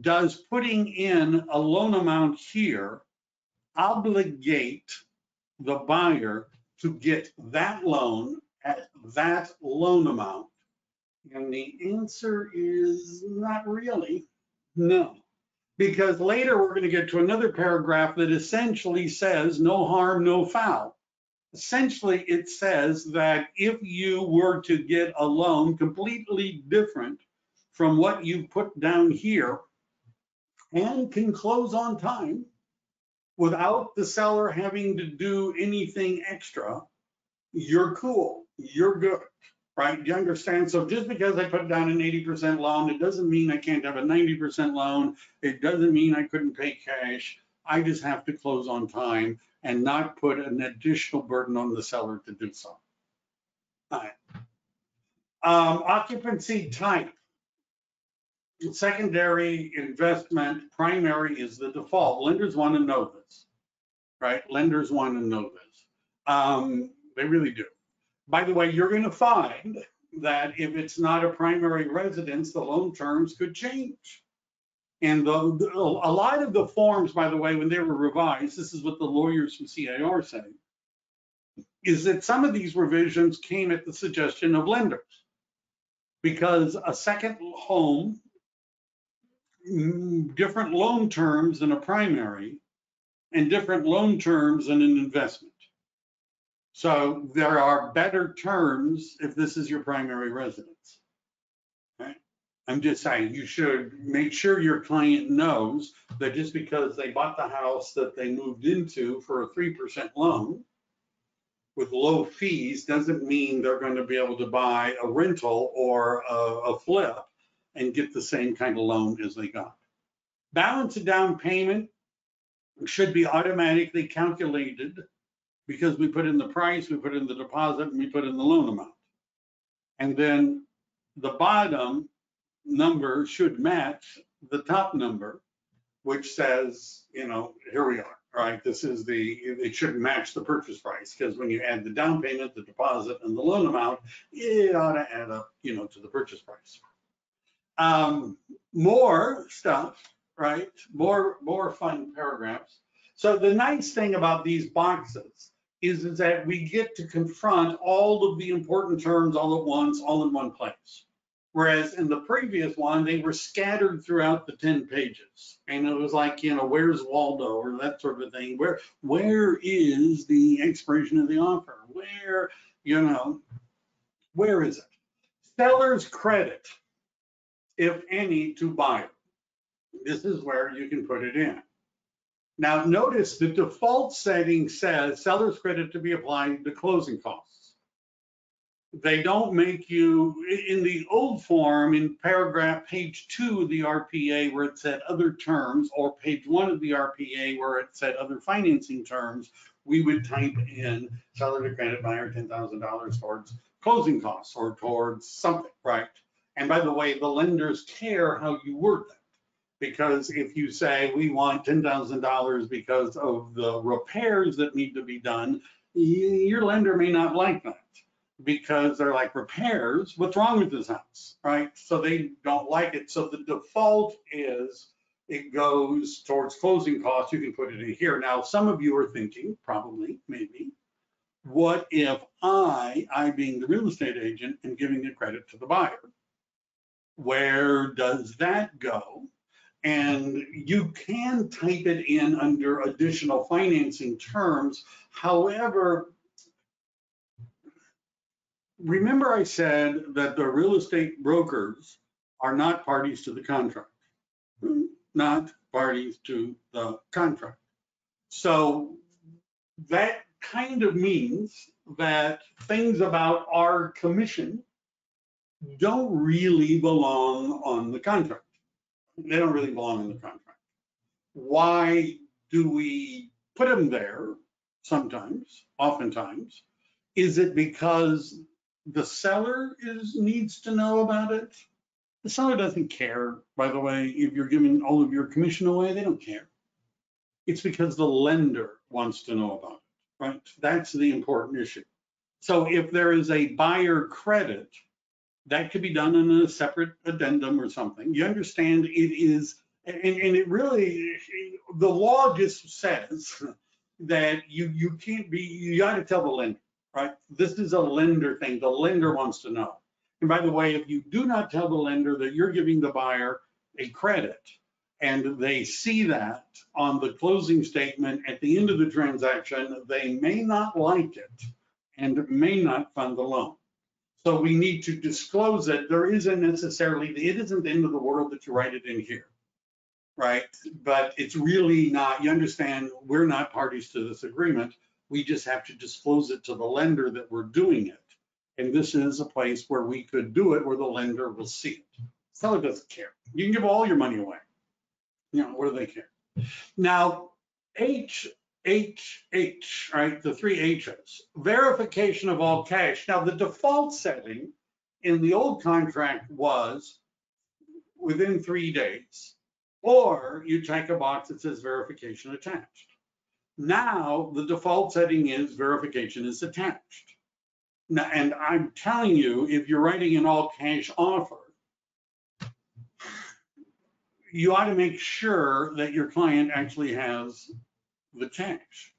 Does putting in a loan amount here obligate the buyer to get that loan at that loan amount? And the answer is not really. No, because later we're going to get to another paragraph that essentially says no harm, no foul. Essentially, it says that if you were to get a loan completely different from what you put down here and can close on time without the seller having to do anything extra, you're cool, you're good. Right, you understand? So just because I put down an 80% loan, it doesn't mean I can't have a 90% loan. It doesn't mean I couldn't pay cash. I just have to close on time and not put an additional burden on the seller to do so. All right. Occupancy type. Secondary investment, primary is the default. Lenders want to know this, right? Lenders want to know this. They really do. By the way, you're going to find that if it's not a primary residence, the loan terms could change. And a lot of the forms, by the way, when they were revised, this is what the lawyers from CAR say, is that some of these revisions came at the suggestion of lenders, because a second home, different loan terms than a primary, and different loan terms than an investment. So there are better terms if this is your primary residence. Okay? I'm just saying you should make sure your client knows that just because they bought the house that they moved into for a 3% loan with low fees doesn't mean they're going to be able to buy a rental or a flip and get the same kind of loan as they got. Balance of down payment should be automatically calculated, because we put in the price, we put in the deposit, and we put in the loan amount. And then the bottom number should match the top number, which says, you know, here we are, right? This is it should match the purchase price, because when you add the down payment, the deposit, and the loan amount, it ought to add up, you know, to the purchase price. More stuff, right? More fun paragraphs. So the nice thing about these boxes is that we get to confront all of the important terms all at once, all in one place. Whereas in the previous one, they were scattered throughout the 10 pages. And it was like, you know, where's Waldo or that sort of thing? Where is the expiration of the offer? Where, you know, where is it? Seller's credit, if any, to buyer. This is where you can put it in. Now, notice the default setting says seller's credit to be applied to closing costs. They don't make you, in the old form, in paragraph page 2 of the RPA where it said other terms, or page 1 of the RPA where it said other financing terms, we would type in seller to credit buyer $10,000 towards closing costs or towards something, right? And by the way, the lenders care how you word that, because if you say we want $10,000 because of the repairs that need to be done, your lender may not like that, because they're like, repairs, what's wrong with this house, right? So they don't like it. So the default is it goes towards closing costs. You can put it in here. Now, some of you are thinking, probably, maybe, what if I being the real estate agent, am giving the credit to the buyer? Where does that go? And you can type it in under additional financing terms. However, remember I said that the real estate brokers are not parties to the contract. Not parties to the contract. So that kind of means that things about our commission don't really belong on the contract. They don't really belong in the contract. Why do we put them there sometimes, oftentimes? Is it because the seller needs to know about it? The seller doesn't care, by the way, if you're giving all of your commission away, they don't care. It's because the lender wants to know about it, right? That's the important issue. So if there is a buyer credit, that could be done in a separate addendum or something. You understand it is, and it really, the law just says that you can't be, you got to tell the lender, right? This is a lender thing. The lender wants to know. And by the way, if you do not tell the lender that you're giving the buyer a credit, and they see that on the closing statement at the end of the transaction, they may not like it and may not fund the loan. So we need to disclose it. There isn't necessarily, it isn't the end of the world that you write it in here, right? But it's really not, you understand, we're not parties to this agreement. We just have to disclose it to the lender that we're doing it. And this is a place where we could do it where the lender will see it. Seller doesn't care. You can give all your money away. You know, what do they care? Now, H, right, the 3 H's, verification of all cash. Now, the default setting in the old contract was within 3 days, or you check a box that says verification attached. Now, the default setting is verification is attached. Now, and I'm telling you, if you're writing an all cash offer, you ought to make sure that your client actually has the cash.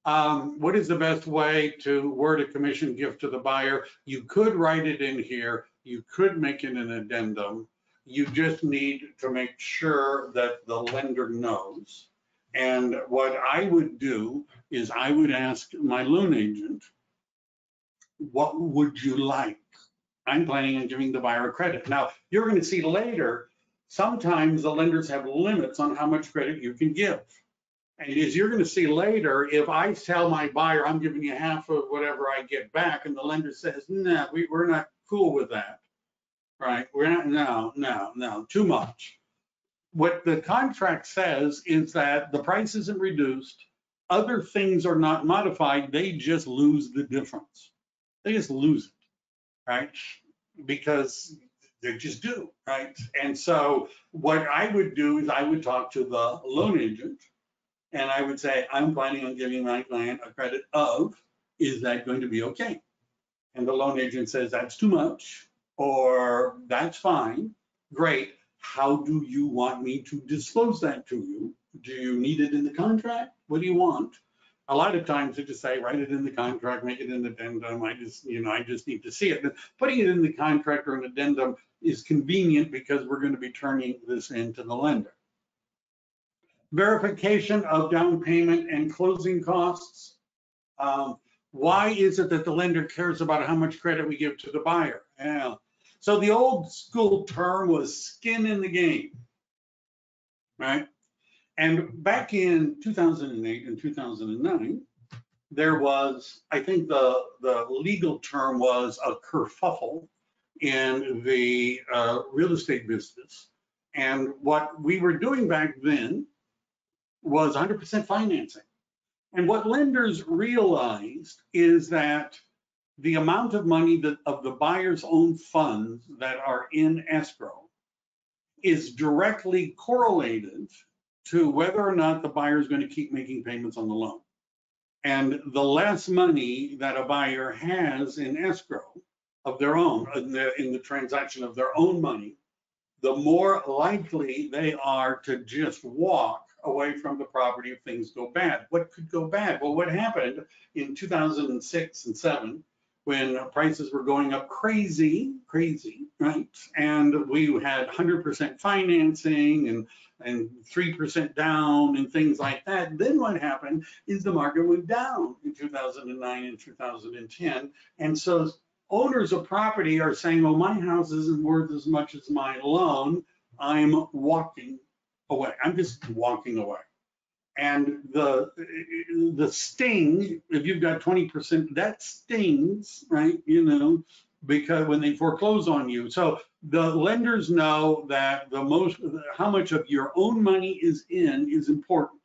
What is the best way to word a commission gift to the buyer? You could write it in here. You could make it an addendum. You just need to make sure that the lender knows. And what I would do is I would ask my loan agent, what would you like? I'm planning on giving the buyer credit. Now, you're going to see later, sometimes the lenders have limits on how much credit you can give. And as you're going to see later, if I tell my buyer, I'm giving you half of whatever I get back, and the lender says, no, we're not cool with that, right? We're not, no, too much. What the contract says is that the price isn't reduced, other things are not modified, they just lose the difference. They just lose it, right? Because They just do, right? And so what I would do is I would talk to the loan agent and I would say, I'm planning on giving my client a credit of, is that going to be okay? And the loan agent says, that's too much, or that's fine, great. How do you want me to disclose that to you? Do you need it in the contract? What do you want? A lot of times they just say, write it in the contract, make it an addendum. I just need to see it. But putting it in the contract or an addendum is convenient because we're going to be turning this into the lender. Verification of down payment and closing costs. Why is it that the lender cares about how much credit we give to the buyer? Yeah. So the old school term was skin in the game, right? And back in 2008 and 2009, there was, I think the legal term was a kerfuffle in the real estate business. And what we were doing back then was 100% financing. And what lenders realized is that the amount of money that of the buyer's own funds that are in escrow is directly correlated to whether or not the buyer is going to keep making payments on the loan. And the less money that a buyer has in escrow of their own, in the transaction of their own money, the more likely they are to just walk away from the property if things go bad. What could go bad? Well, what happened in 2006 and 7 when prices were going up crazy, right? And we had 100% financing and 3% down and things like that. Then what happened is the market went down in 2009 and 2010. And so owners of property are saying, well, my house isn't worth as much as my loan. I'm walking away. I'm just walking away. And the sting, if you've got 20%, that stings, right? You know, because when they foreclose on you. So the lenders know that how much of your own money is in is important.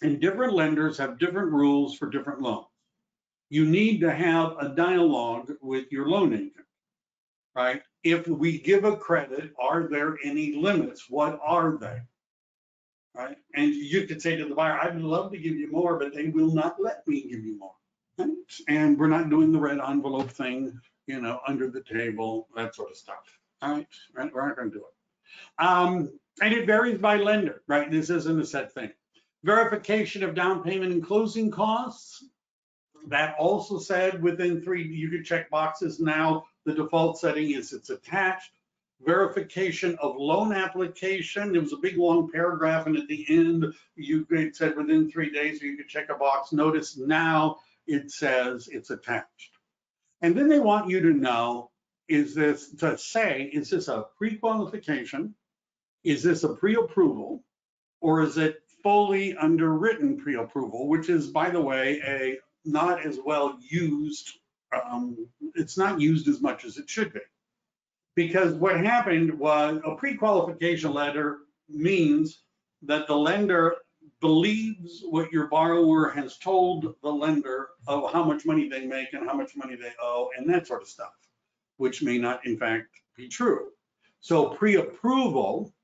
And different lenders have different rules for different loans. You need to have a dialogue with your loan agent, right? If we give a credit, are there any limits? What are they? Right? And you could say to the buyer, I'd love to give you more, but they will not let me give you more. Right? And we're not doing the red envelope thing, you know, under the table, that sort of stuff. All right, we're not going to do it. And it varies by lender, right? This isn't a set thing. Verification of down payment and closing costs. That also said within 3, you can check boxes now. The default setting is it's attached. Verification of loan application. There was a big long paragraph, and at the end, it said within 3 days, or you could check a box. Notice now it says it's attached. And then they want you to know, is this a pre-qualification? Is this a pre-approval? Or is it fully underwritten pre-approval, which is, by the way, a not as well used, it's not used as much as it should be. Because what happened was a pre-qualification letter means that the lender believes what your borrower has told the lender of how much money they make and how much money they owe and that sort of stuff, which may not in fact be true. So pre-approval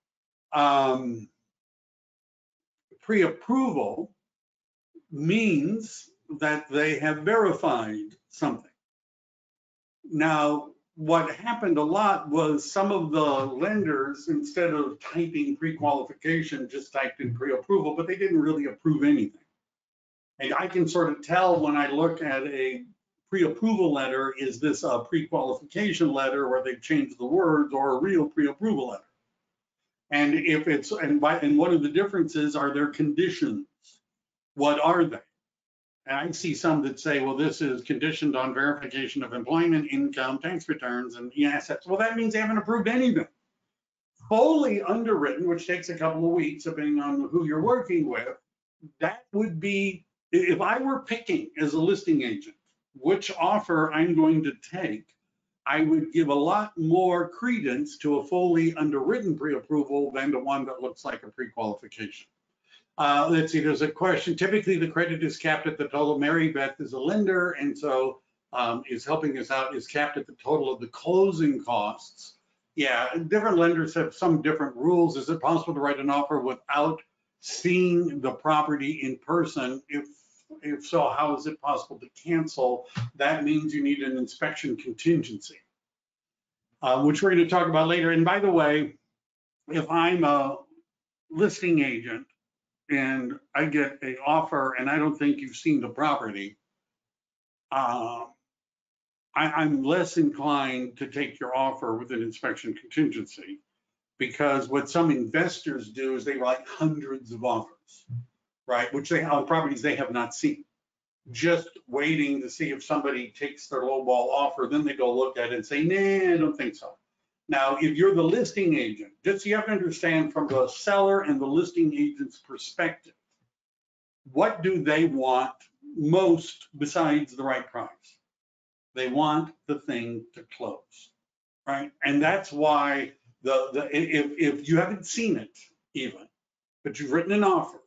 means that they have verified something. Now, what happened a lot was some of the lenders, instead of typing pre-qualification, just typed in pre-approval, but they didn't really approve anything. And I can sort of tell when I look at a pre-approval letter, is this a pre-qualification letter where they've changed the words, or a real pre-approval letter? And if it's, and one of the differences are their conditions. What are they? And I see some that say, well, this is conditioned on verification of employment, income, tax returns, and assets. Well, that means they haven't approved anything. Fully underwritten, which takes a couple of weeks, depending on who you're working with, that would be, if I were picking as a listing agent, which offer I'm going to take, I would give a lot more credence to a fully underwritten pre-approval than to one that looks like a pre-qualification. Let's see, there's a question. Typically, the credit is capped at the total. Mary Beth is a lender, and so is helping us out, is capped at the total of the closing costs. Yeah, different lenders have some different rules. Is it possible to write an offer without seeing the property in person? If so, how is it possible to cancel? That means you need an inspection contingency, which we're going to talk about later. And by the way, if I'm a listing agent and I get an offer and I don't think you've seen the property, I'm less inclined to take your offer with an inspection contingency, because what some investors do is they write hundreds of offers, right? Which they on properties they have not seen, just waiting to see if somebody takes their lowball offer. Then they go look at it and say, nah, I don't think so. Now, if you're the listing agent, just you have to understand from the seller and the listing agent's perspective, what do they want most besides the right price? They want the thing to close, right? And that's why if you haven't seen it even, but you've written an offer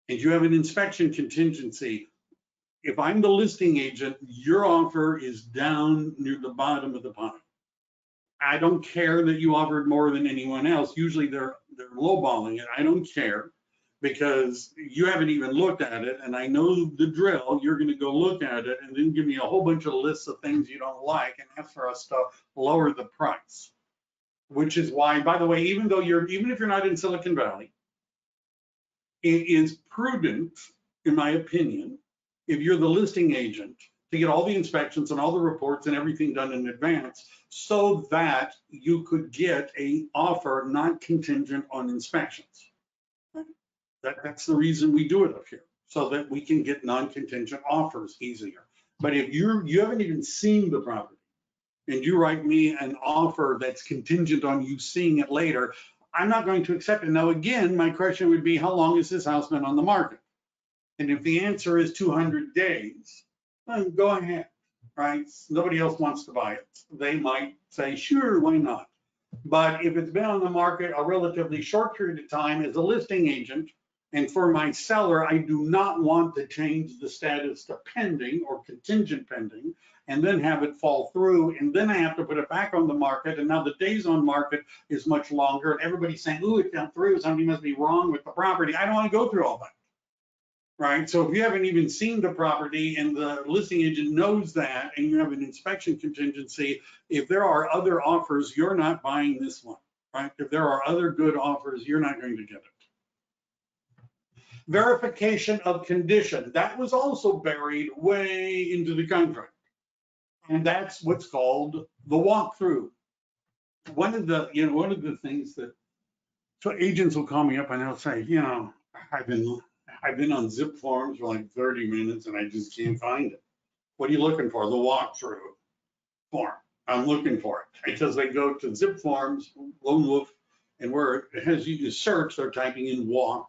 and you have an inspection contingency, if I'm the listing agent, your offer is down near the bottom of the pile. I don't care that you offered more than anyone else. Usually they're lowballing it. I don't care, because you haven't even looked at it, and I know the drill. You're going to go look at it and then give me a whole bunch of lists of things you don't like and ask for us to lower the price. Which is why, by the way, even if you're not in Silicon Valley, it is prudent, in my opinion, if you're the listing agent, to get all the inspections and all the reports and everything done in advance, so that you could get an offer not contingent on inspections. That's the reason we do it up here, so that we can get non-contingent offers easier. But if you haven't even seen the property and you write me an offer that's contingent on you seeing it later, I'm not going to accept it. Now, again, my question would be, how long has this house been on the market? And if the answer is 200 days, then go ahead, right? Nobody else wants to buy it. They might say, sure, why not? But if it's been on the market a relatively short period of time, as a listing agent, and for my seller, I do not want to change the status to pending or contingent pending, and then have it fall through, and then I have to put it back on the market, and now the days on market is much longer, and everybody's saying, ooh, it fell through, something must be wrong with the property. I don't want to go through all that, right? So if you haven't even seen the property and the listing agent knows that, and you have an inspection contingency, if there are other offers, you're not buying this one, right? If there are other good offers, you're not going to get it. Verification of condition, that was also buried way into the contract. And that's what's called the walkthrough. One of the things that, so agents will call me up and they'll say, I've been on Zipforms for like 30 minutes and I just can't find it. What are you looking for? The walkthrough form. I'm looking for it. Because they go to Zipforms, Lone Wolf, and where it has you to search, they're typing in walk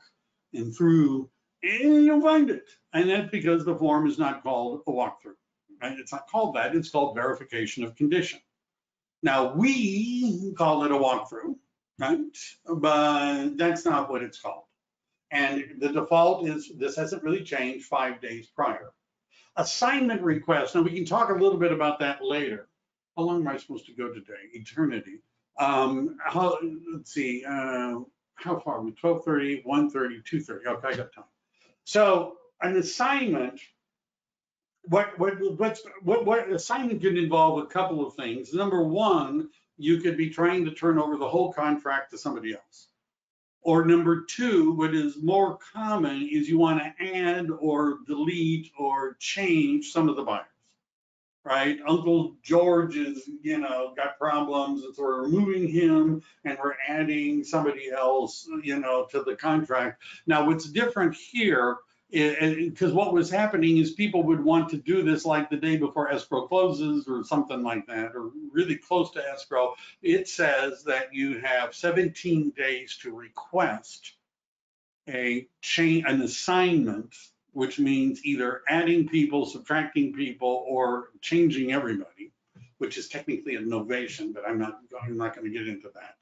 and through, and you'll find it. And that's because the form is not called a walkthrough, right? It's not called that, it's called verification of condition. Now, we call it a walkthrough, right? But that's not what it's called. And the default is, this hasn't really changed 5 days prior. Assignment request, now we can talk a little bit about that later. How long am I supposed to go today? Eternity. Let's see, how far are we? 12:30, 1:30, 2:30. Okay, I got time. So an assignment, what assignment can involve a couple of things. Number one, you could be trying to turn over the whole contract to somebody else. Or number two, what is more common is you want to add or delete or change some of the buyers, right? Uncle George is, got problems, and so we're removing him and we're adding somebody else, to the contract. Now, what's different here, because what was happening is people would want to do this like the day before escrow closes or something like that, or really close to escrow. It says that you have 17 days to request an assignment, which means either adding people, subtracting people, or changing everybody, which is technically a novation, but I'm not going to get into that.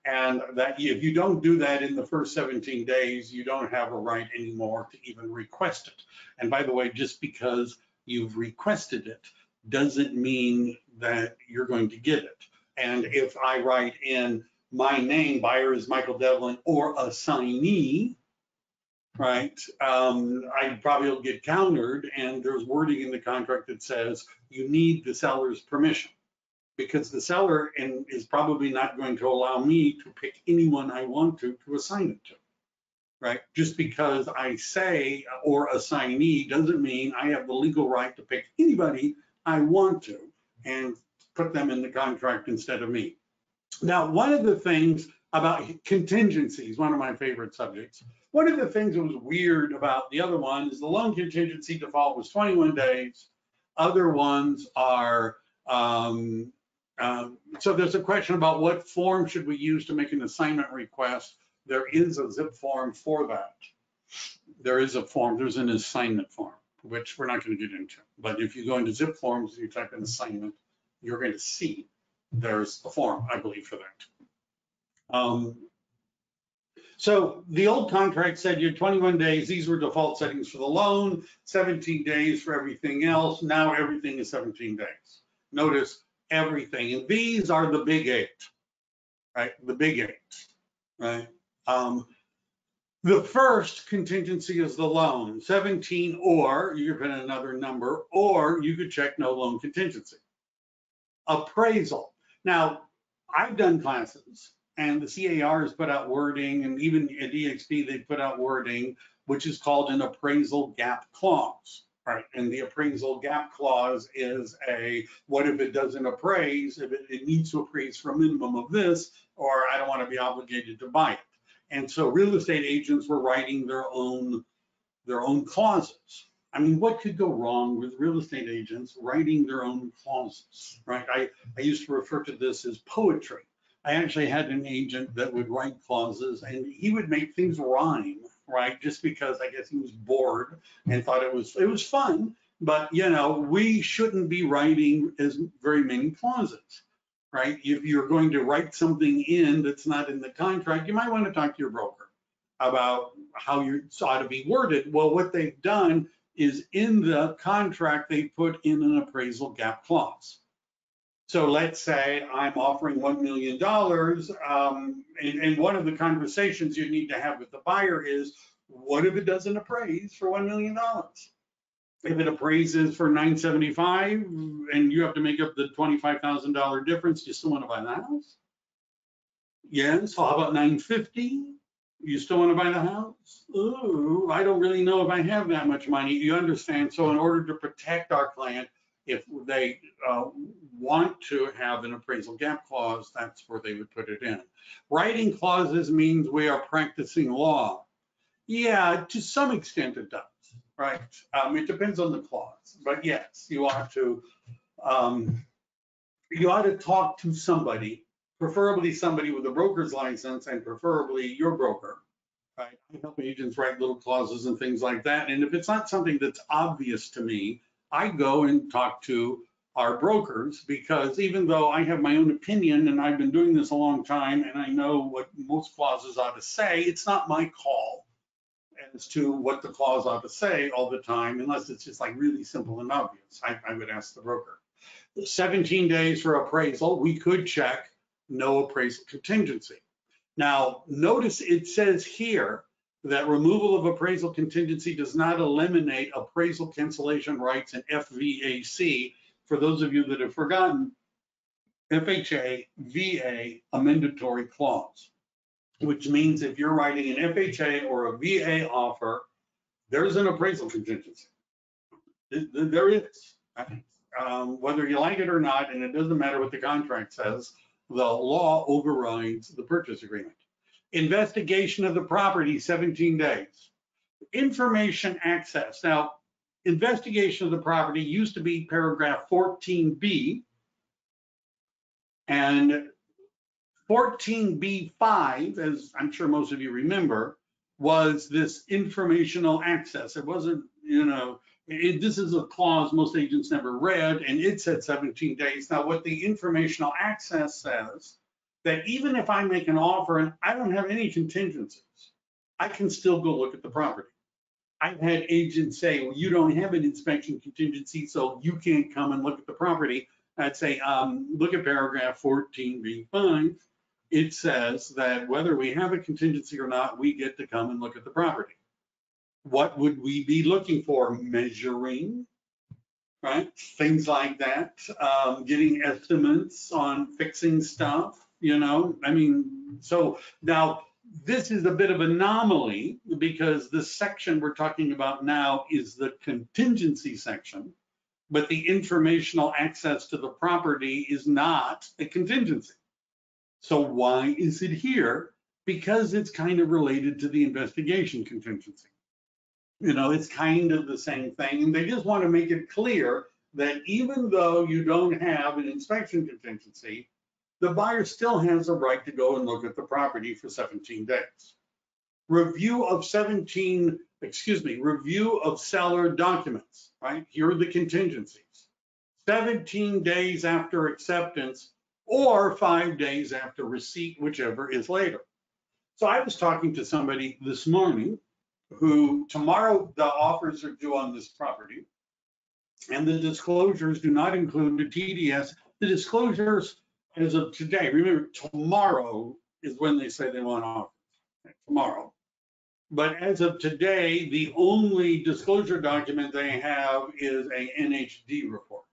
And that if you don't do that in the first 17 days, you don't have a right anymore to even request it. And by the way, just because you've requested it doesn't mean that you're going to get it. And if I write in my name, buyer is Michael Devlin, or assignee, right, I probably will get countered, and there's wording in the contract that says you need the seller's permission, because the seller is probably not going to allow me to pick anyone I want to assign it to, right? Just because I say or assignee doesn't mean I have the legal right to pick anybody I want to and put them in the contract instead of me. Now, one of the things about contingencies, one of my favorite subjects, one of the things that was weird about the other one is the loan contingency default was 21 days. Other ones are, so there's a question about what form should we use to make an assignment request. There is a zip form for that. There is a form, there's an assignment form, which we're not going to get into. But if you go into Zipforms, you type in assignment, you're going to see there's a form, I believe, for that. So the old contract said you had 21 days. These were default settings for the loan, 17 days for everything else. Now everything is 17 days. Notice everything. And these are the big 8, right? The big 8, right? The first contingency is the loan, 17, or you could put in another number, or you could check no loan contingency. Appraisal. Now, I've done classes, and the CAR has put out wording, and even at EXP, they put out wording, which is called an appraisal gap clause, right? And the appraisal gap clause is what if it doesn't appraise, if it needs to appraise for a minimum of this, or I don't want to be obligated to buy it. And so real estate agents were writing their own clauses. I mean, what could go wrong with real estate agents writing their own clauses, right? I used to refer to this as poetry. I actually had an agent that would write clauses, and he would make things rhyme, right? Just because I guess he was bored and thought it was fun. But we shouldn't be writing very many clauses, right? If you're going to write something in that's not in the contract, you might want to talk to your broker about how you ought to be worded. Well, what they've done is in the contract, they put in an appraisal gap clause. So let's say I'm offering $1 million, and one of the conversations you need to have with the buyer is, what if it doesn't appraise for $1 million? If it appraises for $975 and you have to make up the $25,000 difference, you still want to buy the house? Yes. How about $950? You still want to buy the house? Ooh, I don't really know if I have that much money. You understand? So in order to protect our client, if they want to have an appraisal gap clause, that's where they would put it in. Writing clauses means we are practicing law. Yeah, to some extent it does, right? It depends on the clause, but yes, you ought to talk to somebody, preferably somebody with a broker's license, and preferably your broker, right? I help agents write little clauses and things like that. And if it's not something that's obvious to me, I go and talk to our brokers, because even though I have my own opinion and I've been doing this a long time and I know what most clauses ought to say, it's not my call as to what the clause ought to say all the time, unless it's just like really simple and obvious. I would ask the broker. 17 days for appraisal, we could check no appraisal contingency. Now, notice it says here that removal of appraisal contingency does not eliminate appraisal cancellation rights in FVAC. For those of you that have forgotten, FHA, VA, a mandatory clause, which means if you're writing an FHA or a VA offer, there's an appraisal contingency. There is. Whether you like it or not, and it doesn't matter what the contract says, the law overrides the purchase agreement. Investigation of the property, 17 days. Information access. Now, investigation of the property used to be paragraph 14B, and 14B5, as I'm sure most of you remember, was this informational access. It wasn't, this is a clause most agents never read, and it said 17 days. Now, what the informational access says, that even if I make an offer and I don't have any contingencies, I can still go look at the property. I've had agents say, well, you don't have an inspection contingency, so you can't come and look at the property. I'd say, look at paragraph 14B5. It says that whether we have a contingency or not, we get to come and look at the property. What would we be looking for? Measuring, right? Things like that, getting estimates on fixing stuff, you know? I mean, so now this is a bit of an anomaly because the section we're talking about now is the contingency section, but the informational access to the property is not a contingency. So why is it here? Because it's kind of related to the investigation contingency. You know, it's kind of the same thing. And they just want to make it clear that even though you don't have an inspection contingency, the buyer still has a right to go and look at the property for 17 days. Review of seller documents, right? Here are the contingencies. 17 days after acceptance or 5 days after receipt, whichever is later. So I was talking to somebody this morning who tomorrow the offers are due on this property and the disclosures do not include the TDS. The disclosures as of today, remember tomorrow is when they say they want offers, tomorrow. But as of today, the only disclosure document they have is a NHD report.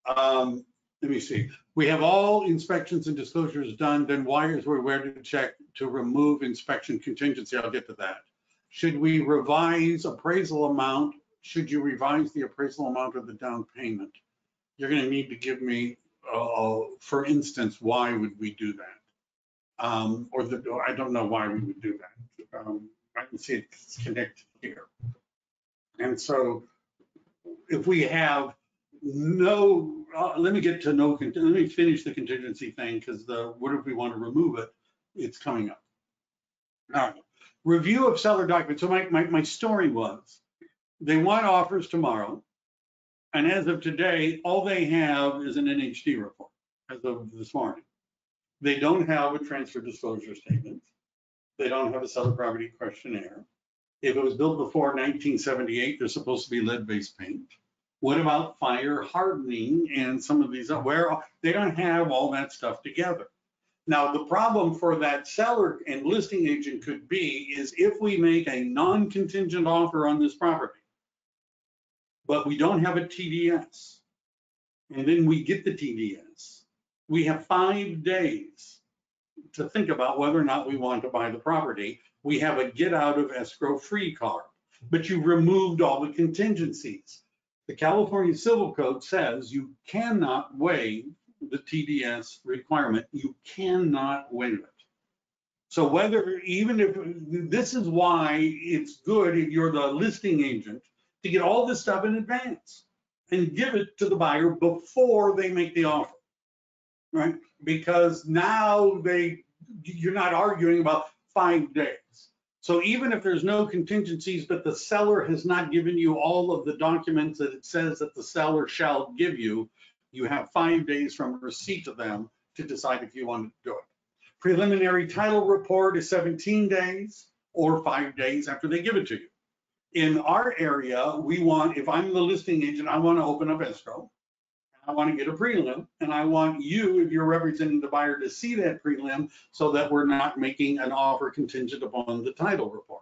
Let me see. We have all inspections and disclosures done, then wires were where to check to remove inspection contingency. I'll get to that. Should we revise appraisal amount? Should you revise the appraisal amount of the down payment? You're going to need to give me, for instance, why would we do that? I don't know why we would do that. I can see it's connected here. And so if we have no, let me finish the contingency thing because what if we want to remove it? It's coming up. All right. Review of seller documents. So my story was they want offers tomorrow. And as of today, all they have is an NHD report as of this morning. They don't have a transfer disclosure statement. They don't have a seller property questionnaire. If it was built before 1978, they're supposed to be lead-based paint. What about fire hardening and some of these, where they don't have all that stuff together? Now, the problem for that seller and listing agent could be is if we make a non-contingent offer on this property, but we don't have a TDS, and then we get the TDS, we have 5 days to think about whether or not we want to buy the property. We have a get out of escrow free card, but you removed all the contingencies. The California Civil Code says you cannot waive the TDS requirement. You cannot waive it. So even if, this is why it's good if you're the listing agent to get all this stuff in advance and give it to the buyer before they make the offer, right? Because now you're not arguing about 5 days. So even if there's no contingencies, but the seller has not given you all of the documents that it says that the seller shall give you, you have 5 days from receipt of them to decide if you want to do it. Preliminary title report is 17 days or 5 days after they give it to you. In our area, if I'm the listing agent, I want to open up escrow. I want to get a prelim, and I want you, if you're representing the buyer, to see that prelim so that we're not making an offer contingent upon the title report.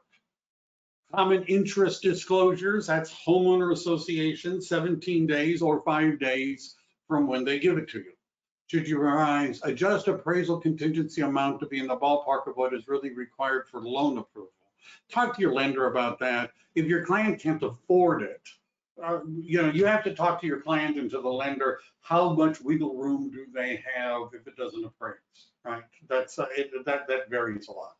Common interest disclosures, that's homeowner association, 17 days or 5 days from when they give it to you. Should you adjust appraisal contingency amount to be in the ballpark of what is really required for loan approval? Talk to your lender about that. If your client can't afford it, you have to talk to your client and to the lender, how much wiggle room do they have if it doesn't appraise, right? That varies a lot.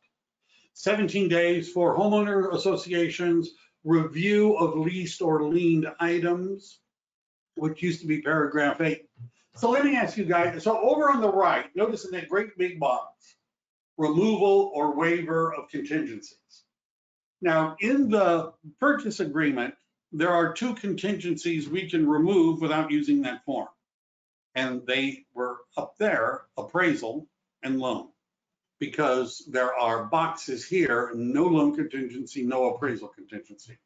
17 days for homeowner associations, review of leased or liened items, which used to be paragraph 8. So let me ask you guys, so over on the right, notice in that great big box, removal or waiver of contingencies. Now, in the purchase agreement, there are 2 contingencies we can remove without using that form. And they were up there, appraisal and loan, because there are boxes here, no loan contingency, no appraisal contingency.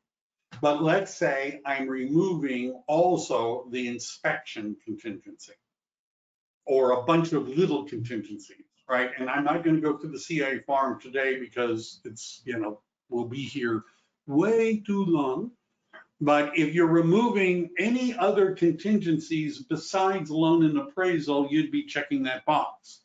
But let's say I'm removing also the inspection contingency or a bunch of little contingencies, right? And I'm not going to go through the CIA form today because it's, we'll be here way too long. But if you're removing any other contingencies besides loan and appraisal, you'd be checking that box.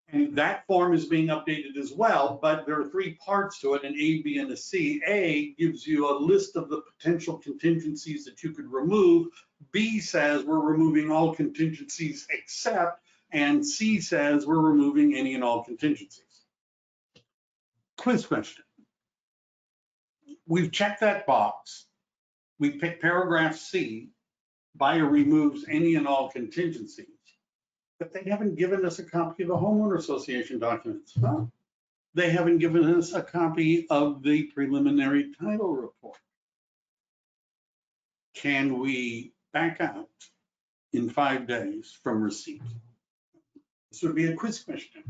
And that form is being updated as well, but there are 3 parts to it, an A, B, and a C. A gives you a list of the potential contingencies that you could remove. B says we're removing all contingencies except, and C says we're removing any and all contingencies. Quiz question. We've checked that box. We pick paragraph C, buyer removes any and all contingencies, but they haven't given us a copy of the homeowner association documents. Huh? They haven't given us a copy of the preliminary title report. Can we back out in 5 days from receipt? This would be a quiz question,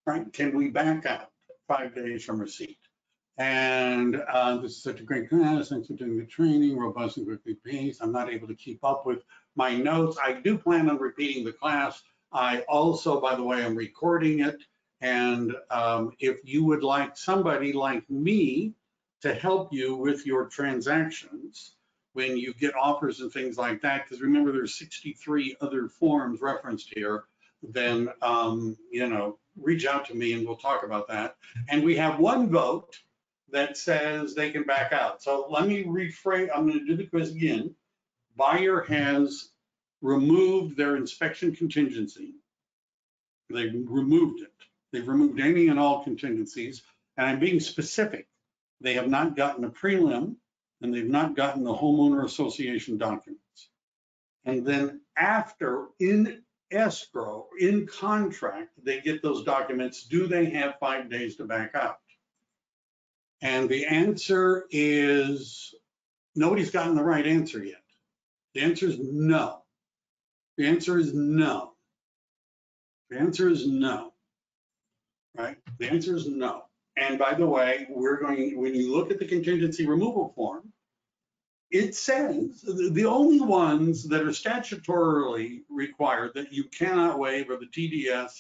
right? Can we back out 5 days from receipt? And this is such a great class. Thanks for doing the training, robust and quickly paced. I'm not able to keep up with my notes. I do plan on repeating the class. I also, by the way, am recording it. And if you would like somebody like me to help you with your transactions when you get offers and things like that, because remember there's 63 other forms referenced here, then reach out to me and we'll talk about that. And we have 1 vote that says they can back out. So let me rephrase, I'm going to do the quiz again. Buyer has removed their inspection contingency. They've removed it. They've removed any and all contingencies. And I'm being specific. They have not gotten a prelim and they've not gotten the homeowner association documents. And then after, in escrow, in contract, they get those documents. Do they have 5 days to back out? And the answer is, nobody's gotten the right answer yet. The answer is no. The answer is no. The answer is no, right? The answer is no. And by the way, when you look at the contingency removal form, it says the only ones that are statutorily required that you cannot waive are the TDS,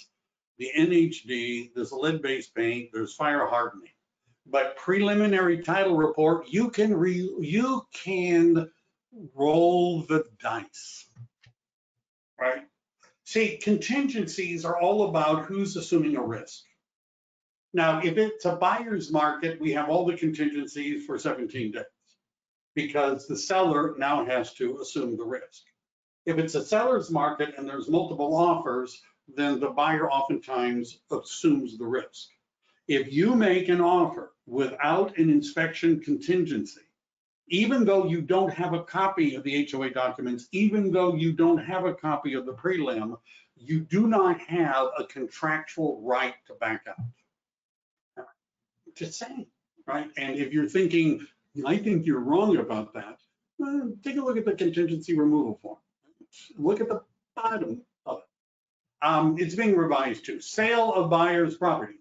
the NHD, there's lead-based paint, there's fire hardening. But preliminary title report, you can roll the dice, right? See, contingencies are all about who's assuming a risk. Now, if it's a buyer's market, we have all the contingencies for 17 days because the seller now has to assume the risk. If it's a seller's market and there's multiple offers, then the buyer oftentimes assumes the risk. If you make an offer without an inspection contingency, even though you don't have a copy of the HOA documents, even though you don't have a copy of the prelim, you do not have a contractual right to back out. Just saying, right? And if you're thinking, I think you're wrong about that, well, take a look at the contingency removal form. Look at the bottom of it. It's being revised too. Sale of buyer's property.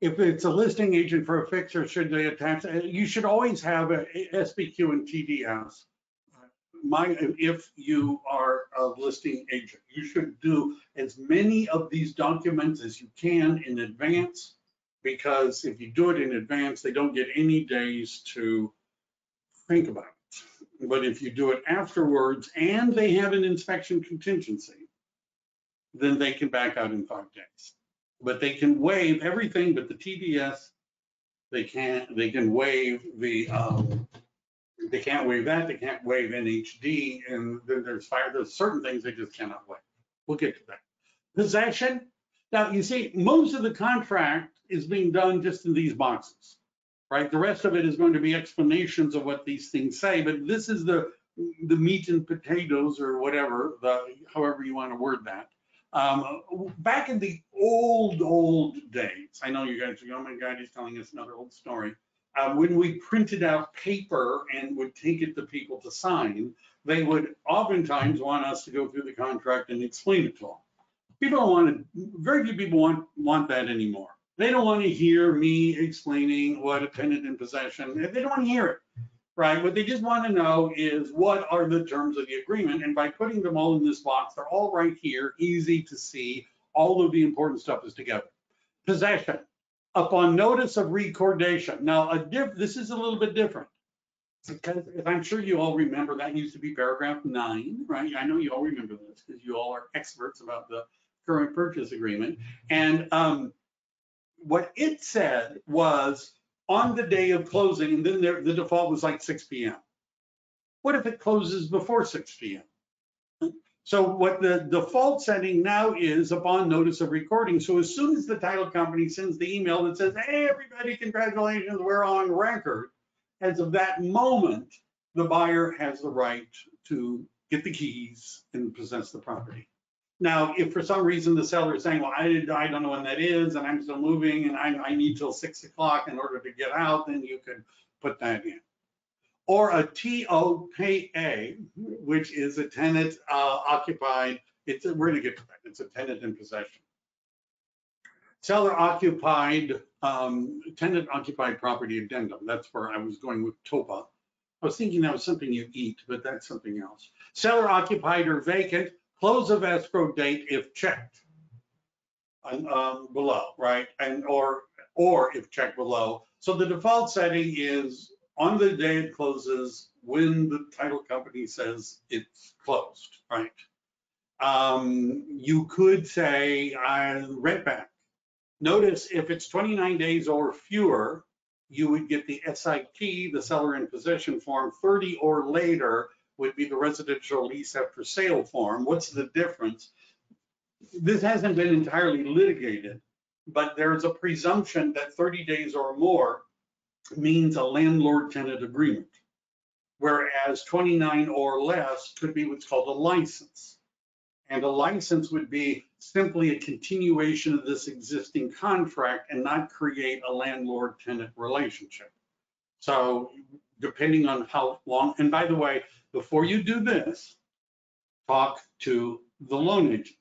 If it's a listing agent for a fixer, should they attach? You should always have a SBQ and TDS. If you are a listing agent, you should do as many of these documents as you can in advance, because if you do it in advance, they don't get any days to think about it. But if you do it afterwards and they have an inspection contingency, then they can back out in 5 days. But they can waive everything but the TDS. They can waive the, they can't waive that. They can't waive NHD. And then there's certain things they just cannot waive. We'll get to that. Possession. Now, you see, most of the contract is being done just in these boxes, right? The rest of it is going to be explanations of what these things say. But this is the meat and potatoes or whatever, however you want to word that. Back in the old days, I know you guys are going, oh my God, he's telling us another old story. When we printed out paper and would take it to people to sign, they would oftentimes want us to go through the contract and explain it to them. People don't want it, very few people want that anymore. They don't want to hear me explaining what a tenant in possession, they don't want to hear it, right? What they just want to know is what are the terms of the agreement? And by putting them all in this box, they're all right here, easy to see. All of the important stuff is together. Possession, upon notice of recordation. Now, this is a little bit different. Because I'm sure you all remember that used to be paragraph 9, right? I know you all remember this because you all are experts about the current purchase agreement. And what it said was on the day of closing, and then the default was like 6 p.m. What if it closes before 6 p.m.? So what the default setting now is upon notice of recording. So as soon as the title company sends the email that says, hey, everybody, congratulations, we're on record, as of that moment, the buyer has the right to get the keys and possess the property. Now, if for some reason the seller is saying, well, I don't know when that is, and I'm still moving, and I need till 6 o'clock in order to get out, then you could put that in. Or a TOPA, which is a tenant occupied, we're gonna get to that, it's a tenant in possession. Seller occupied, tenant occupied property addendum. That's where I was going with TOPA. I was thinking that was something you eat, but that's something else. Seller occupied or vacant, close of escrow date if checked below, right? And or if checked below. So the default setting is on the day it closes when the title company says it's closed, right? You could say rent back. Notice if it's 29 days or fewer, you would get the SIP, the seller in possession form. 30 or later would be the residential lease after sale form. What's the difference? This hasn't been entirely litigated, but there's a presumption that 30 days or more means a landlord-tenant agreement, whereas 29 or less could be what's called a license. And a license would be simply a continuation of this existing contract and not create a landlord-tenant relationship. So depending on how long, and by the way, before you do this, talk to the loan agent.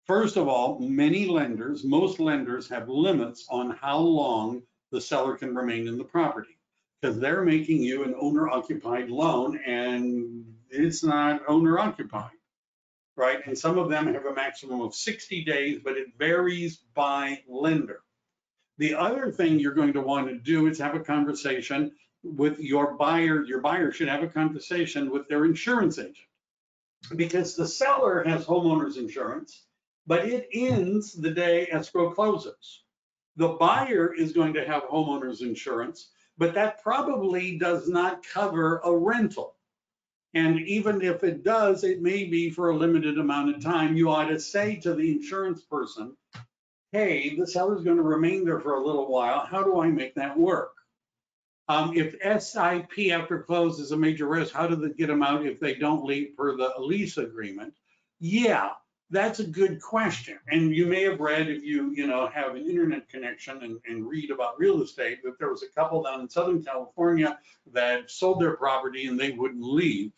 First of all, most lenders have limits on how long the seller can remain in the property because they're making you an owner-occupied loan and it's not owner-occupied, right? And some of them have a maximum of 60 days, but it varies by lender. The other thing you're going to want to do is have a conversation with your buyer. Your buyer should have a conversation with their insurance agent because the seller has homeowner's insurance, but it ends the day escrow closes. The buyer is going to have homeowner's insurance, but that probably does not cover a rental. And even if it does, it may be for a limited amount of time. You ought to say to the insurance person, hey, the seller's going to remain there for a little while. How do I make that work? If SIP after close is a major risk, how do they get them out if they don't leave per the lease agreement? Yeah, that's a good question. And you may have read, if you have an internet connection and read about real estate, that there was a couple down in Southern California that sold their property and they wouldn't leave.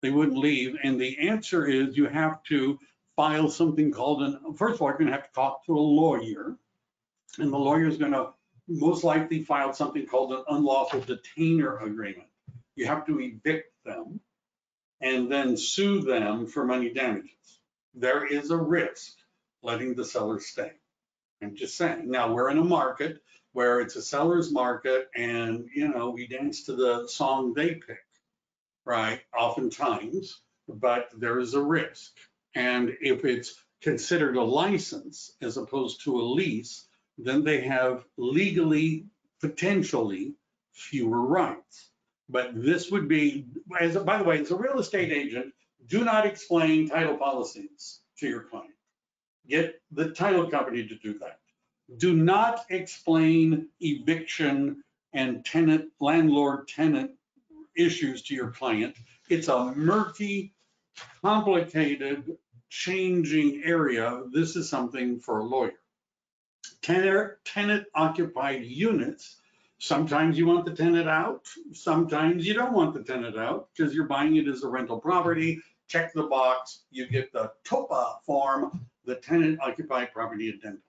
They wouldn't leave. And the answer is you have to file something called first of all, you're going to have to talk to a lawyer. And the lawyer is going to most likely file something called an unlawful detainer agreement. You have to evict them and then sue them for money damages. There is a risk letting the seller stay. I'm just saying. Now we're in a market where it's a seller's market and, we dance to the song they pick, right? Oftentimes, but there is a risk. And if it's considered a license as opposed to a lease, then they have legally, potentially fewer rights. But this would be, by the way, as a real estate agent, do not explain title policies to your client. Get the title company to do that. Do not explain eviction and landlord-tenant issues to your client. It's a murky, complicated, changing area. This is something for a lawyer. Tenant occupied units. Sometimes you want the tenant out. Sometimes you don't want the tenant out because you're buying it as a rental property. Check the box. You get the TOPA form, the tenant occupied property addendum.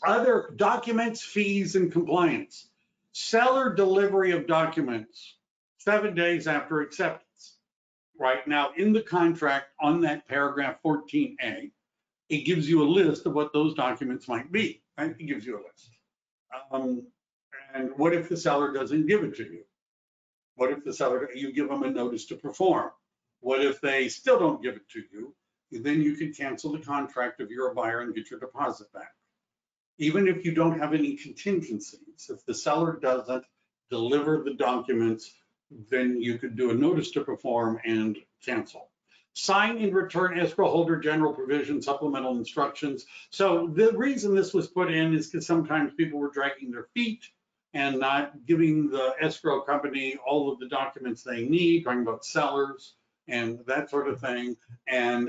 Other documents, fees, and compliance. Seller delivery of documents 7 days after acceptance. Right now, in the contract on that paragraph 14A, it gives you a list of what those documents might be. Right? It gives you a list. And what if the seller doesn't give it to you? What if the seller, you give them a notice to perform? What if they still don't give it to you? Then you can cancel the contract if you're a buyer and get your deposit back. Even if you don't have any contingencies, if the seller doesn't deliver the documents, then you could do a notice to perform and cancel. Sign and return escrow holder general provision supplemental instructions. So the reason this was put in is because sometimes people were dragging their feet and not giving the escrow company all of the documents they need, talking about sellers and that sort of thing. And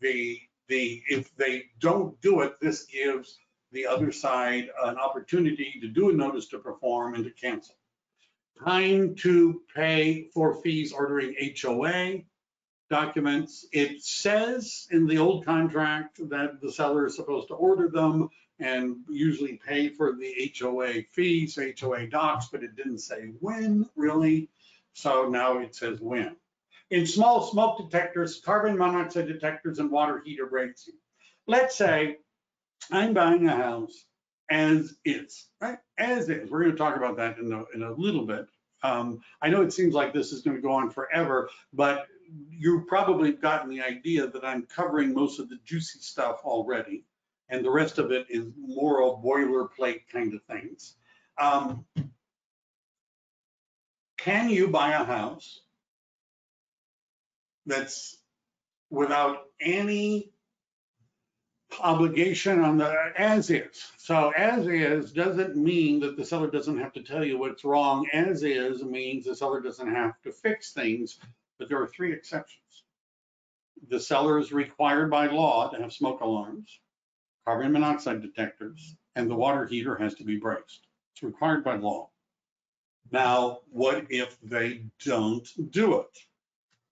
if they don't do it, this gives the other side an opportunity to do a notice to perform and to cancel. Time to pay for fees ordering HOA documents. It says in the old contract that the seller is supposed to order them and usually pay for the HOA fees, HOA docs, but it didn't say when really. So now it says when. In small smoke detectors, carbon monoxide detectors, and water heater breaks. Let's say I'm buying a house as is, right? As is. We're going to talk about that in a little bit. I know it seems like this is going to go on forever, but you've probably gotten the idea that I'm covering most of the juicy stuff already, and the rest of it is more of boilerplate kind of things. Can you buy a house that's without any obligation on the as is? So as is doesn't mean that the seller doesn't have to tell you what's wrong. As is means the seller doesn't have to fix things, but there are 3 exceptions. The seller is required by law to have smoke alarms, carbon monoxide detectors, and the water heater has to be braced. It's required by law. Now, what if they don't do it?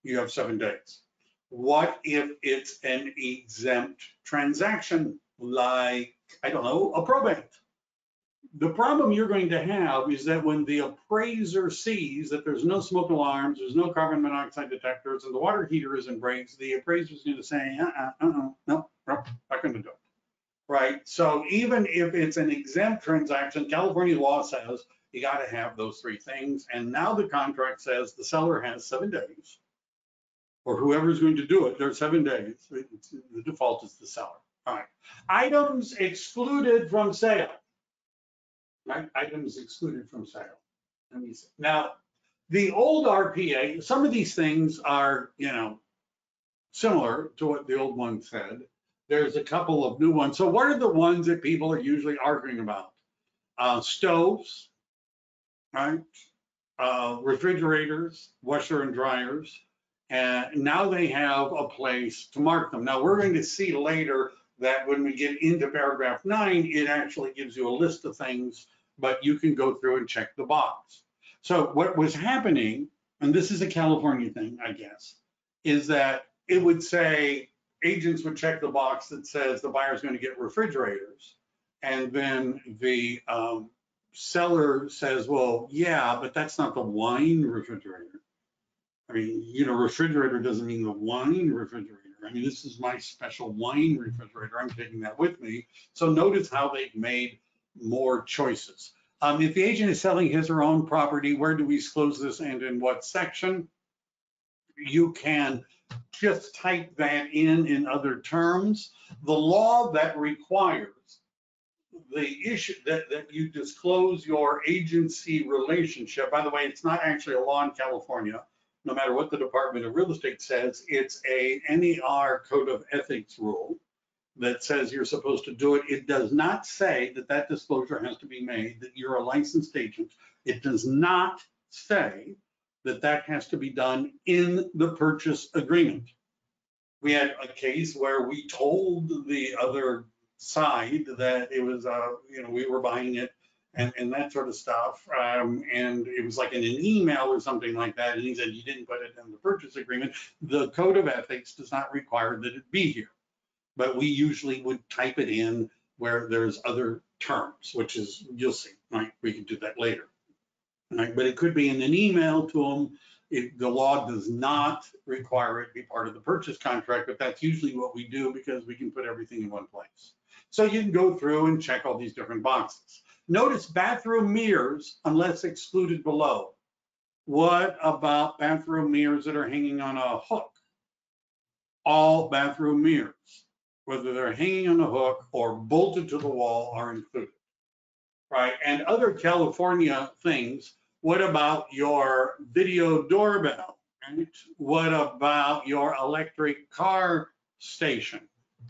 You have 7 days. What if it's an exempt transaction, like, I don't know, a probate? The problem you're going to have is that when the appraiser sees that there's no smoke alarms, there's no carbon monoxide detectors, and the water heater isn't braced, the appraiser is going to say, no, not going to do it, right? So even if it's an exempt transaction, California law says you got to have those 3 things, and now the contract says the seller has 7 days, or whoever's going to do it, there's 7 days. The default is the seller. All right. Items excluded from sale. Right? Items excluded from sale. Let me see. Now, the old RPA, some of these things are, similar to what the old one said. There's a couple of new ones. So what are the ones that people are usually arguing about? Stoves, right? Refrigerators, washer and dryers. And now they have a place to mark them. Now we're going to see later that when we get into paragraph 9, it actually gives you a list of things, but you can go through and check the box. So what was happening, and this is a California thing, I guess, is that it would say, agents would check the box that says the buyer's going to get refrigerators. And then the seller says, well, yeah, but that's not the wine refrigerator. I mean, refrigerator doesn't mean the wine refrigerator. I mean, this is my special wine refrigerator. I'm taking that with me. So notice how they've made more choices. If the agent is selling his or own property, where do we disclose this and in what section? You can just type that in other terms. The law that requires the issue that you disclose your agency relationship, by the way, it's not actually a law in California. No matter what the Department of Real Estate says, it's a NER Code of Ethics rule that says you're supposed to do it. It does not say that that disclosure has to be made, that you're a licensed agent. It does not say that that has to be done in the purchase agreement. We had a case where we told the other side that it was, we were buying it and that sort of stuff. And it was like in an email or something like that. And he said, you didn't put it in the purchase agreement. The Code of Ethics does not require that it be here, but we usually would type it in where there's other terms, which is, you'll see, right? We can do that later, right? But it could be in an email to them. The law does not require it be part of the purchase contract, but that's usually what we do because we can put everything in one place. So you can go through and check all these different boxes. Notice bathroom mirrors, unless excluded below. What about bathroom mirrors that are hanging on a hook? All bathroom mirrors, whether they're hanging on a hook or bolted to the wall, are included, right? And other California things, what about your video doorbell? Right? What about your electric car station,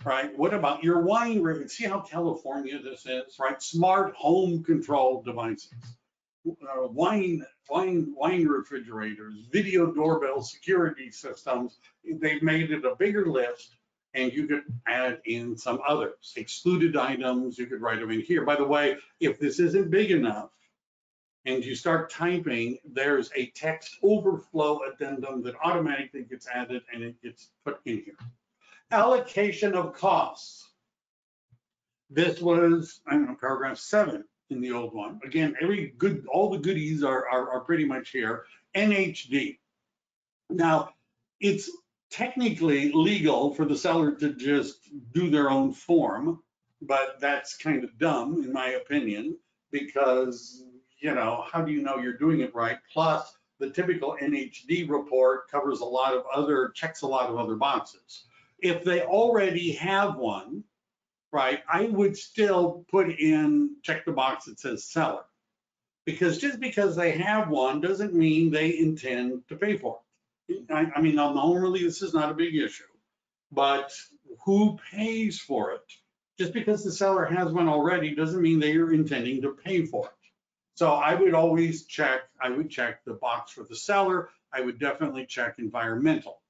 right? What about your wine room? See how California this is, right? Smart home control devices. Wine refrigerators, video doorbell security systems. They've made it a bigger list, and you could add in some others. Excluded items, you could write them in here. By the way, if this isn't big enough and you start typing, there's a text overflow addendum that automatically gets added and it gets put in here. Allocation of costs. This was, I don't know, paragraph 7 in the old one. Again, all the goodies are pretty much here. NHD. Now, it's technically legal for the seller to just do their own form, but that's kind of dumb in my opinion, because, you know, how do you know you're doing it right? Plus, the typical NHD report covers checks a lot of other boxes. If they already have one, right, I would still check the box that says seller, because just because they have one doesn't mean they intend to pay for it. I mean, normally this is not a big issue, but who pays for it? Just because the seller has one already doesn't mean they are intending to pay for it. So I would always check the box for the seller. I would definitely check environmental.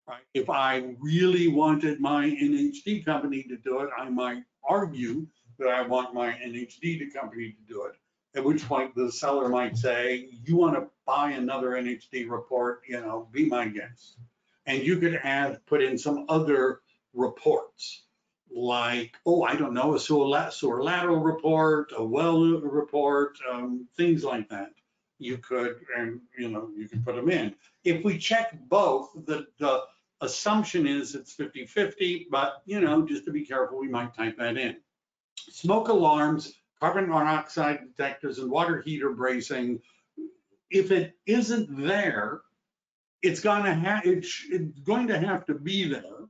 Right. If I really wanted my NHD company to do it, I might argue that I want my NHD company to do it, at which point the seller might say, you want to buy another NHD report, you know, be my guest. And you could put in some other reports like, oh, I don't know, a sewer lateral report, a well report, things like that. You could, and you know, you can put them in. If we check both, the assumption is it's 50-50, but you know, just to be careful, we might type that in. Smoke alarms, carbon monoxide detectors, and water heater bracing. If it isn't there, it's going to have to be there,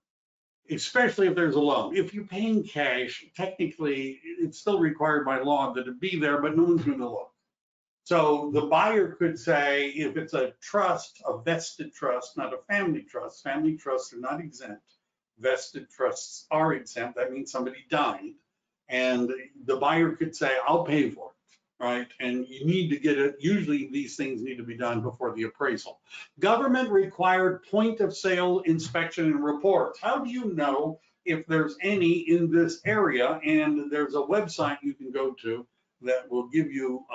especially if there's a loan. If you're paying cash, technically, it's still required by law that it be there, but no one's going to look. So the buyer could say, if it's a trust, a vested trust, not a family trust are not exempt. Vested trusts are exempt. That means somebody died. And the buyer could say, I'll pay for it, right? And you need to get it. Usually these things need to be done before the appraisal. Government required point of sale inspection and reports. How do you know if there's any in this area? And there's a website you can go to that will give you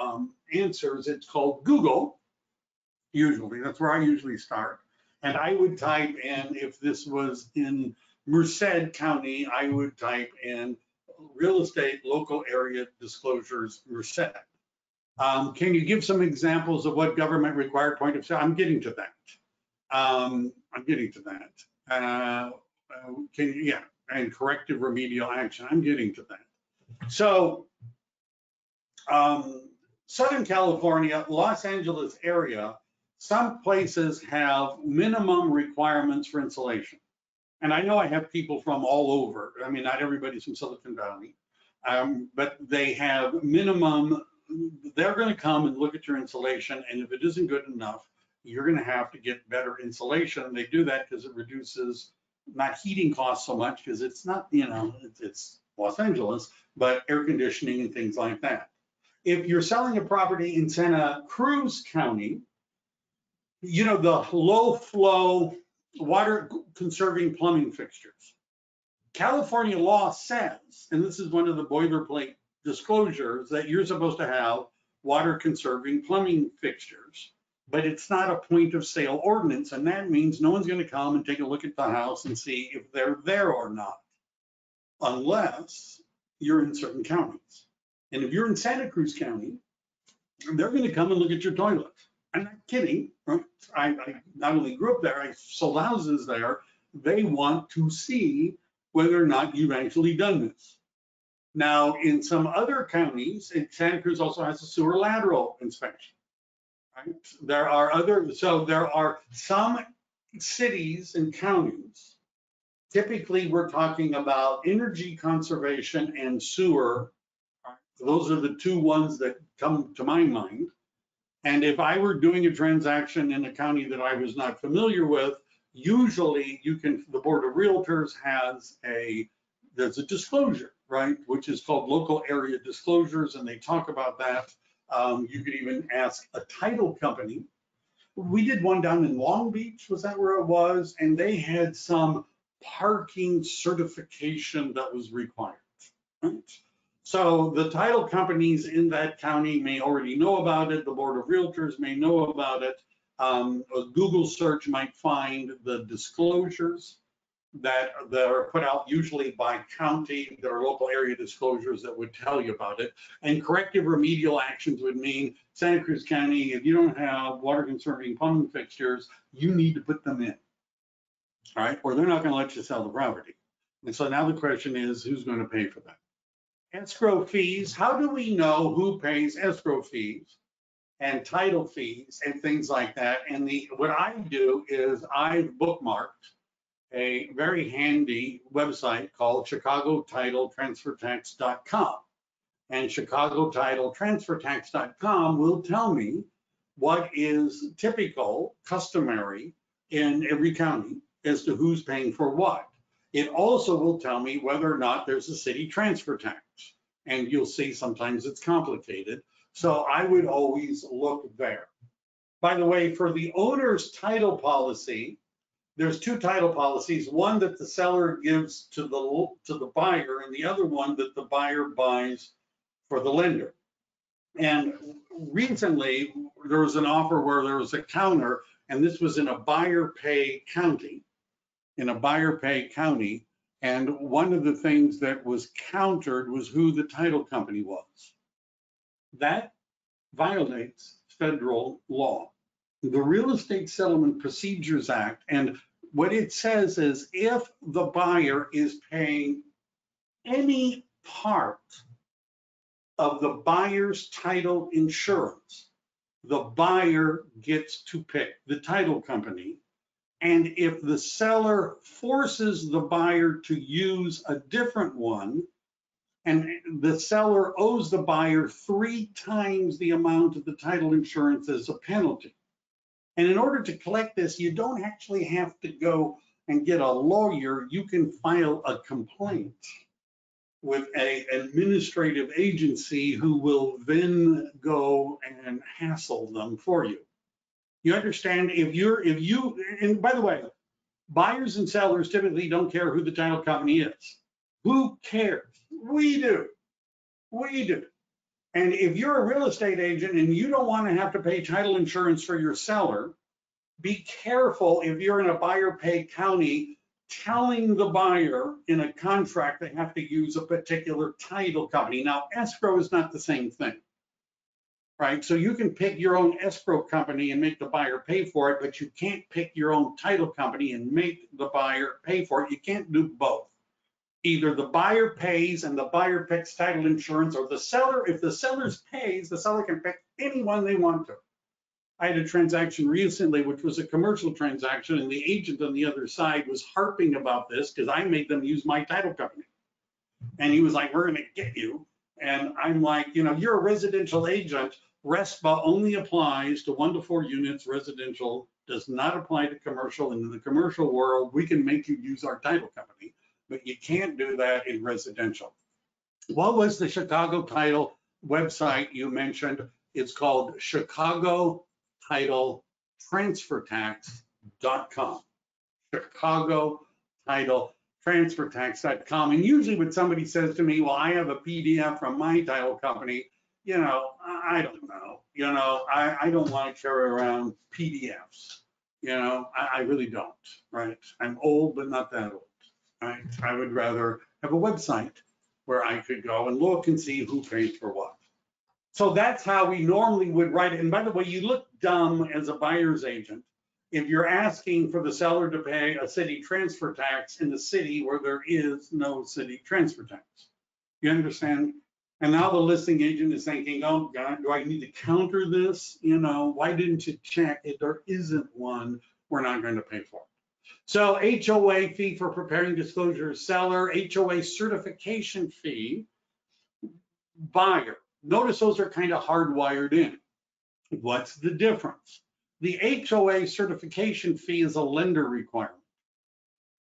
answers. It's called Google, usually. That's where I usually start. And I would type in, if this was in Merced County, I would type in real estate local area disclosures Merced. Can you give some examples of what government required point of sale? I'm getting to that. And corrective remedial action. I'm getting to that. So, Southern California, Los Angeles area, some places have minimum requirements for insulation. And I know I have people from all over. I mean, not everybody's from Silicon Valley, but they have minimum. They're going to come and look at your insulation, and if it isn't good enough, you're going to have to get better insulation. And they do that because it reduces not heating costs so much, because it's not, you know, it's Los Angeles, but air conditioning and things like that. If you're selling a property in Santa Cruz County, you know, the low flow water conserving plumbing fixtures. California law says, and this is one of the boilerplate disclosures, that you're supposed to have water conserving plumbing fixtures, but it's not a point of sale ordinance. And that means no one's going to come and take a look at the house and see if they're there or not, unless you're in certain counties. And if you're in Santa Cruz County, they're going to come and look at your toilet. I'm not kidding, right? I not only grew up there, I sold houses there. They want to see whether or not you've actually done this. Now, in some other counties, Santa Cruz also has a sewer lateral inspection. Right? There are some cities and counties. Typically, we're talking about energy conservation and sewer. Those are the two ones that come to my mind. And if I were doing a transaction in a county that I was not familiar with, usually the Board of Realtors there's a disclosure, right? Which is called local area disclosures, and they talk about that. You could even ask a title company. We did one down in Long Beach, was that where it was? And they had some parking certification that was required, right? So the title companies in that county may already know about it. The Board of Realtors may know about it. A Google search might find the disclosures that are put out usually by county. There are local area disclosures that would tell you about it. And corrective remedial actions would mean Santa Cruz County, if you don't have water conserving plumbing fixtures, you need to put them in, all right? Or they're not going to let you sell the property. And so now the question is, who's going to pay for that? Escrow fees, how do we know who pays escrow fees and title fees and things like that? And what I do is I've bookmarked a very handy website called ChicagoTitleTransferTax.com. And ChicagoTitleTransferTax.com will tell me what is typical, customary in every county as to who's paying for what. It also will tell me whether or not there's a city transfer tax. And you'll see sometimes it's complicated. So I would always look there. By the way, for the owner's title policy, there's two title policies, one that the seller gives to the buyer and the other one that the buyer buys for the lender. And recently there was an offer where there was a counter, and this was in a buyer pay county, and one of the things that was countered was who the title company was. That violates federal law. The Real Estate Settlement Procedures Act, and what it says is if the buyer is paying any part of the buyer's title insurance, the buyer gets to pick the title company. And if the seller forces the buyer to use a different one, and the seller owes the buyer 3 times the amount of the title insurance as a penalty. And in order to collect this, you don't actually have to go and get a lawyer. You can file a complaint with an administrative agency who will then go and hassle them for you. You understand? And by the way, buyers and sellers typically don't care who the title company is. Who cares? We do. And if you're a real estate agent and you don't want to have to pay title insurance for your seller, be careful if you're in a buyer pay county telling the buyer in a contract they have to use a particular title company. Now, escrow is not the same thing. Right, so you can pick your own escrow company and make the buyer pay for it, but you can't pick your own title company and make the buyer pay for it. You can't do both. Either the buyer pays and the buyer picks title insurance, or the seller, if the seller pays, the seller can pick anyone they want to. I had a transaction recently, which was a commercial transaction, and the agent on the other side was harping about this because I made them use my title company. And he was like, we're going to get you. And I'm like, you're a residential agent. RESPA only applies to 1 to 4 units. Residential does not apply to commercial. And in the commercial world, we can make you use our title company, but you can't do that in residential. What was the Chicago title website you mentioned? It's called ChicagoTitleTransferTax.com. ChicagoTitleTransferTax.com. And usually when somebody says to me, well, I have a PDF from my title company, I don't know. I don't want to carry around PDFs. I really don't, right? I'm old, but not that old, right? I would rather have a website where I could go and look and see who pays for what. So that's how we normally would write it. And by the way, you look dumb as a buyer's agent if you're asking for the seller to pay a city transfer tax in the city where there is no city transfer tax. You understand? And now the listing agent is thinking, oh God, do I need to counter this? You know, why didn't you check? If there isn't one, we're not going to pay for it. So HOA fee for preparing disclosure seller, HOA certification fee, buyer. Notice those are kind of hardwired in. What's the difference? The HOA certification fee is a lender requirement.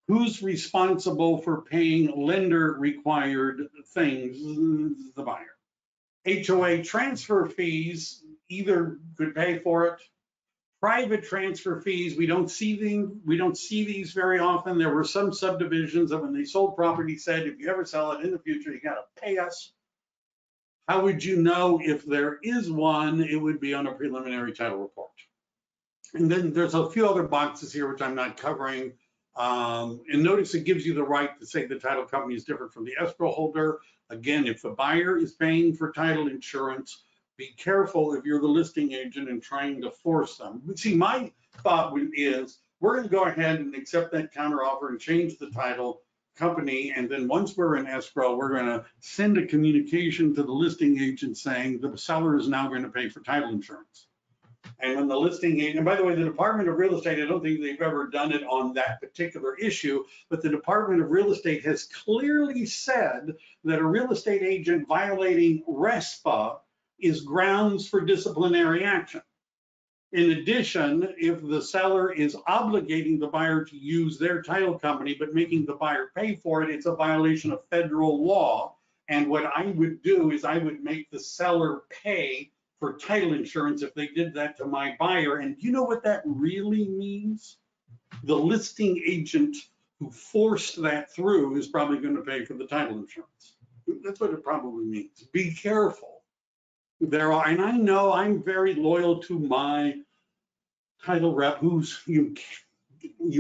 Who's responsible for paying lender required things? The buyer. HOA transfer fees, either could pay for it. Private transfer fees, we don't see these very often. There were some subdivisions that when they sold property said, if you ever sell it in the future, you got to pay us. How would you know if there is one? It would be on a preliminary title report. And then there's a few other boxes here which I'm not covering. And notice it gives you the right to say the title company is different from the escrow holder. Again, if the buyer is paying for title insurance, be careful if you're the listing agent and trying to force them. But see, my thought is we're going to go ahead and accept that counteroffer and change the title company. And then once we're in escrow, we're going to send a communication to the listing agent saying the seller is now going to pay for title insurance. And when the listing agent, and by the way, the Department of Real Estate, I don't think they've ever done it on that particular issue, but the Department of Real Estate has clearly said that a real estate agent violating RESPA is grounds for disciplinary action. In addition, if the seller is obligating the buyer to use their title company, but making the buyer pay for it, it's a violation of federal law. And what I would do is I would make the seller pay for title insurance if they did that to my buyer. And you know what that really means? The listing agent who forced that through is probably going to pay for the title insurance. That's what it probably means. Be careful. There are, and I know I'm very loyal to my title rep, who's you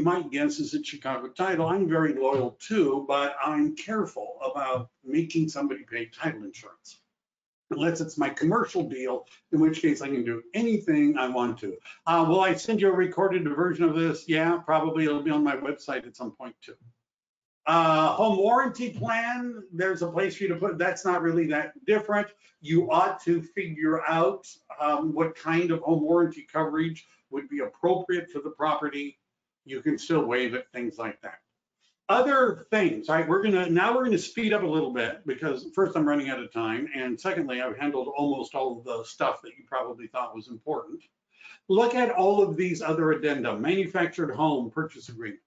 might guess is at Chicago Title. I'm very loyal too, but I'm careful about making somebody pay title insurance. Unless it's my commercial deal, in which case I can do anything I want to. Will I send you a recorded version of this? Yeah, probably. It'll be on my website at some point too. Home warranty plan, there's a place for you to put, that's not really that different. You ought to figure out what kind of home warranty coverage would be appropriate for the property. You can still waive it, things like that. Other things, right? We're gonna speed up a little bit because first I'm running out of time, and secondly, I've handled almost all of the stuff that you probably thought was important. Look at all of these other addenda: manufactured home purchase agreement,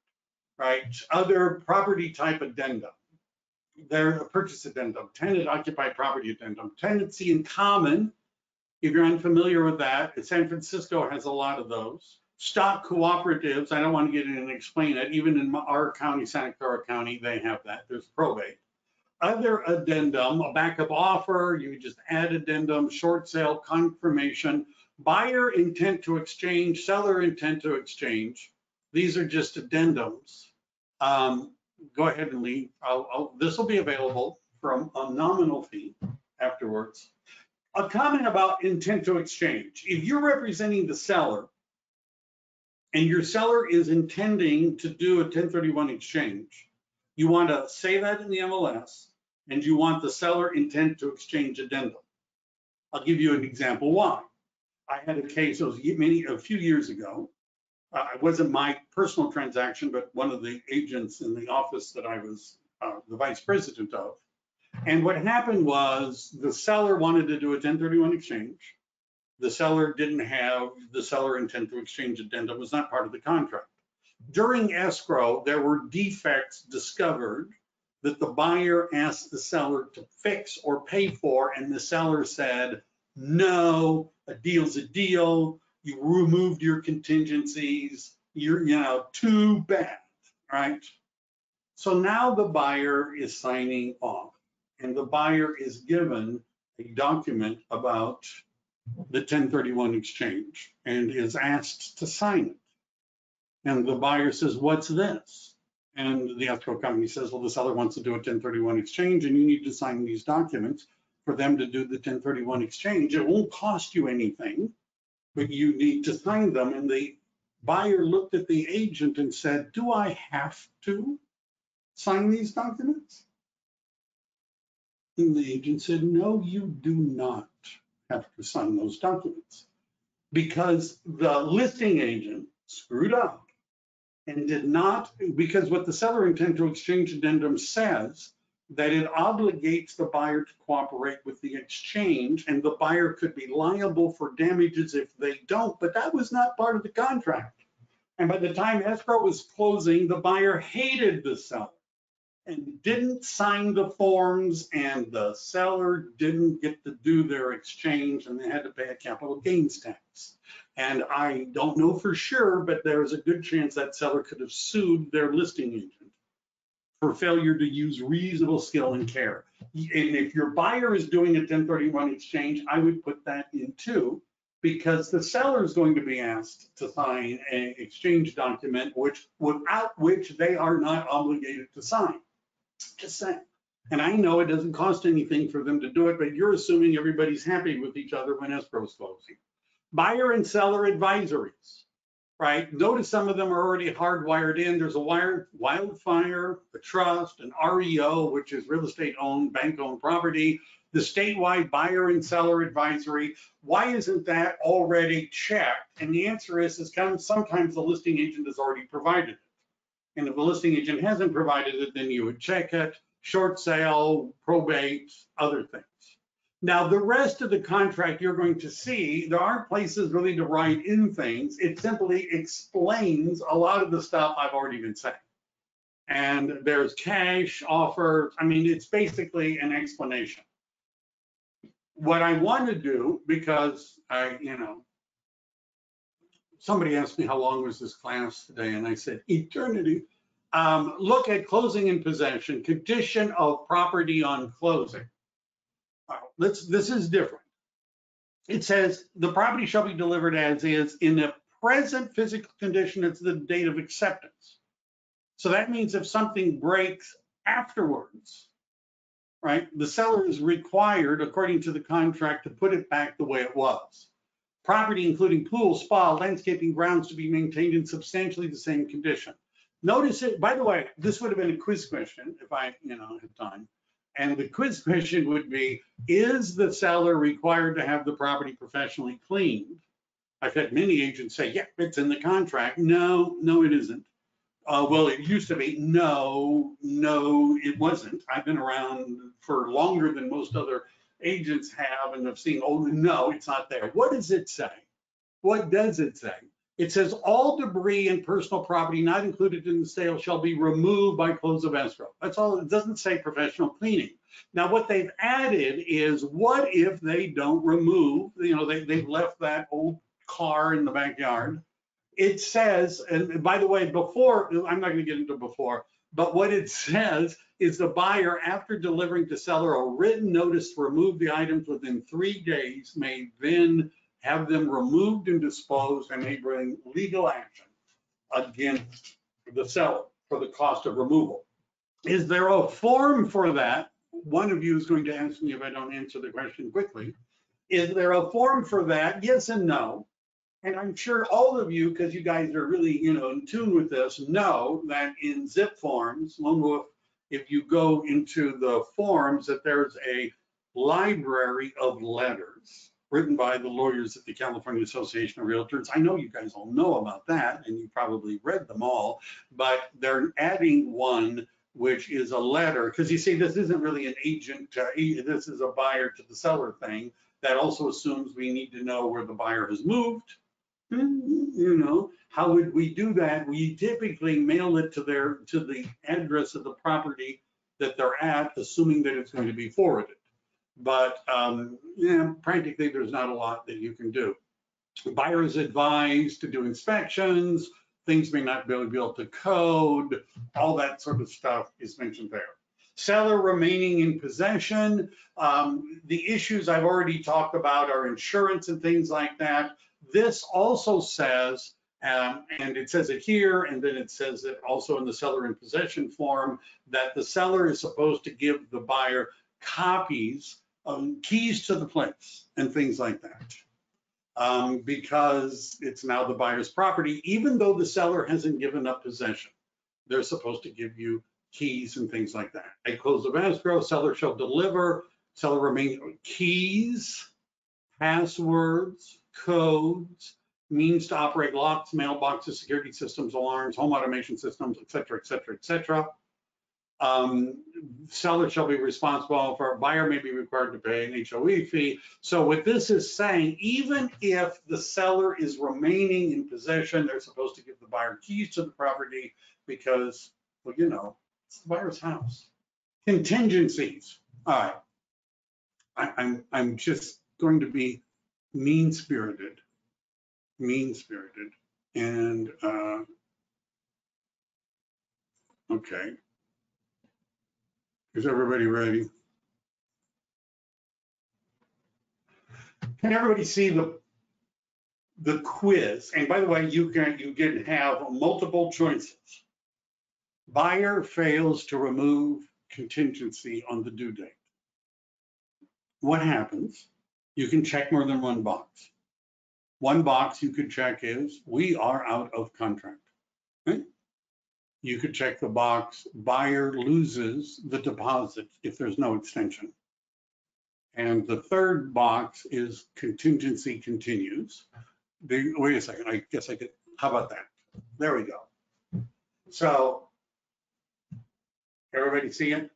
right? Other property type addendum, there's a purchase addendum, tenant occupied property addendum, tenancy in common. If you're unfamiliar with that, San Francisco has a lot of those. Stock cooperatives, I don't want to get in and explain it. Even in our county, Santa Clara County, they have that. There's probate. Other addendum, a backup offer, you just add addendum, short sale, confirmation, buyer intent to exchange, seller intent to exchange. These are just addendums. Go ahead and leave. This will be available from a nominal fee afterwards. A comment about intent to exchange. If you're representing the seller, and your seller is intending to do a 1031 exchange, you want to say that in the MLS, and you want the seller intent to exchange addendum. I'll give you an example why. I had a case, it was a few years ago. It wasn't my personal transaction, but one of the agents in the office that I was the vice president of. And what happened was the seller wanted to do a 1031 exchange. The seller didn't have the seller intent to exchange addendum, was not part of the contract. During escrow, there were defects discovered that the buyer asked the seller to fix or pay for, and the seller said, no, a deal's a deal. You removed your contingencies. You're, too bad, right? So now the buyer is signing off, and the buyer is given a document about the 1031 exchange and is asked to sign it. And the buyer says, what's this? And the escrow company says, well, the seller wants to do a 1031 exchange and you need to sign these documents for them to do the 1031 exchange. It won't cost you anything, but you need to sign them. And the buyer looked at the agent and said, do I have to sign these documents? And the agent said, no, you do not have to sign those documents, because the listing agent screwed up and did not, because what the seller intent to exchange addendum says, that it obligates the buyer to cooperate with the exchange, and the buyer could be liable for damages if they don't, but that was not part of the contract. And by the time escrow was closing, the buyer hated the seller and didn't sign the forms, and the seller didn't get to do their exchange, and they had to pay a capital gains tax. And I don't know for sure, but there's a good chance that seller could have sued their listing agent for failure to use reasonable skill and care. And if your buyer is doing a 1031 exchange, I would put that in too, because the seller is going to be asked to sign an exchange document without which they are not obligated to sign. Just saying. And I know it doesn't cost anything for them to do it, but you're assuming everybody's happy with each other when escrow is closing. Buyer and seller advisories, right? Notice some of them are already hardwired in. There's a wildfire, a trust, an REO, which is real estate owned, bank owned property, the statewide buyer and seller advisory. Why isn't that already checked? And the answer is sometimes the listing agent has already provided it. And if the listing agent hasn't provided it, then you would check it, short sale, probate, other things. Now, the rest of the contract you're going to see, there aren't places really to write in things. It simply explains a lot of the stuff I've already been saying. And there's cash, offer. I mean, it's basically an explanation. What I want to do, because somebody asked me how long was this class today, and I said eternity. Look at closing in possession, condition of property on closing. This is different. It says the property shall be delivered as is in the present physical condition at the date of acceptance. So that means if something breaks afterwards, right, the seller is required, according to the contract, to put it back the way it was. Property, including pool, spa, landscaping, grounds, to be maintained in substantially the same condition. Notice it, by the way, this would have been a quiz question if I had time. And the quiz question would be, is the seller required to have the property professionally cleaned? I've had many agents say, yeah, it's in the contract. No, it isn't. Well, it used to be. No, it wasn't. I've been around for longer than most other agents have, and have seen, oh, no, it's not there. What does it say? What does it say? It says all debris and personal property not included in the sale shall be removed by close of escrow. That's all. It doesn't say professional cleaning. Now, what they've added is, what if they don't remove, they've left that old car in the backyard. It says, and by the way, before, I'm not going to get into before, but what it says is the buyer, after delivering to seller a written notice to remove the items within 3 days, may then have them removed and disposed, and may bring legal action against the seller for the cost of removal. Is there a form for that? One of you is going to ask me if I don't answer the question quickly. Is there a form for that? Yes and no. And I'm sure all of you, because you guys are really in tune with this, know that in Zipforms, Lone Wolf, if you go into the forms, that there's a library of letters written by the lawyers at the California Association of Realtors. I know you guys all know about that, and you probably read them all, but they're adding one, which is a letter, because you see, this isn't really an agent, this is a buyer to the seller thing. That also assumes we need to know where the buyer has moved. How would we do that? We typically mail it to the address of the property that they're at, assuming that it's going to be forwarded. But practically there's not a lot that you can do. The buyer is advised to do inspections. Things may not be able to code. All that sort of stuff is mentioned there. Seller remaining in possession. The issues I've already talked about are insurance and things like that. This also says And it says it here, and then it says it also in the seller in possession form that the seller is supposed to give the buyer copies of keys to the place and things like that, because it's now the buyer's property, even though the seller hasn't given up possession. They're supposed to give you keys and things like that. At close of escrow, seller shall deliver, seller remain keys, passwords, codes, means to operate locks, mailboxes, security systems, alarms, home automation systems, et cetera, et cetera, et cetera. Seller shall be responsible for, buyer may be required to pay an HOE fee. So what this is saying, even if the seller is remaining in possession, they're supposed to give the buyer keys to the property because, well, you know, it's the buyer's house. Contingencies. All right. I'm just going to be mean-spirited, and okay. Is everybody ready? Can everybody see the quiz? And by the way, you can have multiple choices. Buyer fails to remove contingency on the due date. What happens? You can check more than one box. One box you could check is, we are out of contract. Right? You could check the box, buyer loses the deposit if there's no extension. And the third box is contingency continues. Wait a second, I guess I could, how about that? There we go. So, everybody see it?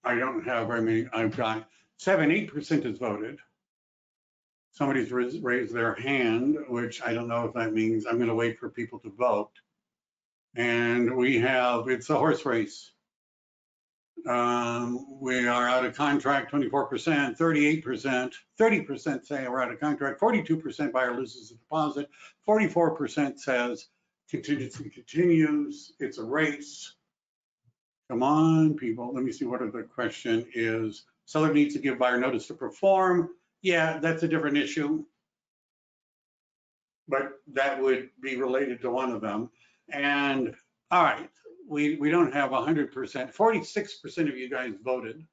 I don't have very many, I've got 8% is voted. Somebody's raised their hand, which I don't know if that means I'm going to wait for people to vote. And we have, it's a horse race. We are out of contract, 24%, 38%, 30% say we're out of contract, 42% buyer loses the deposit, 44% says contingency continues, it's a race. Come on, people, let me see what the question is. Seller needs to give buyer notice to perform. Yeah, that's a different issue, but that would be related to one of them. And all right, we don't have 100%. 46% of you guys voted,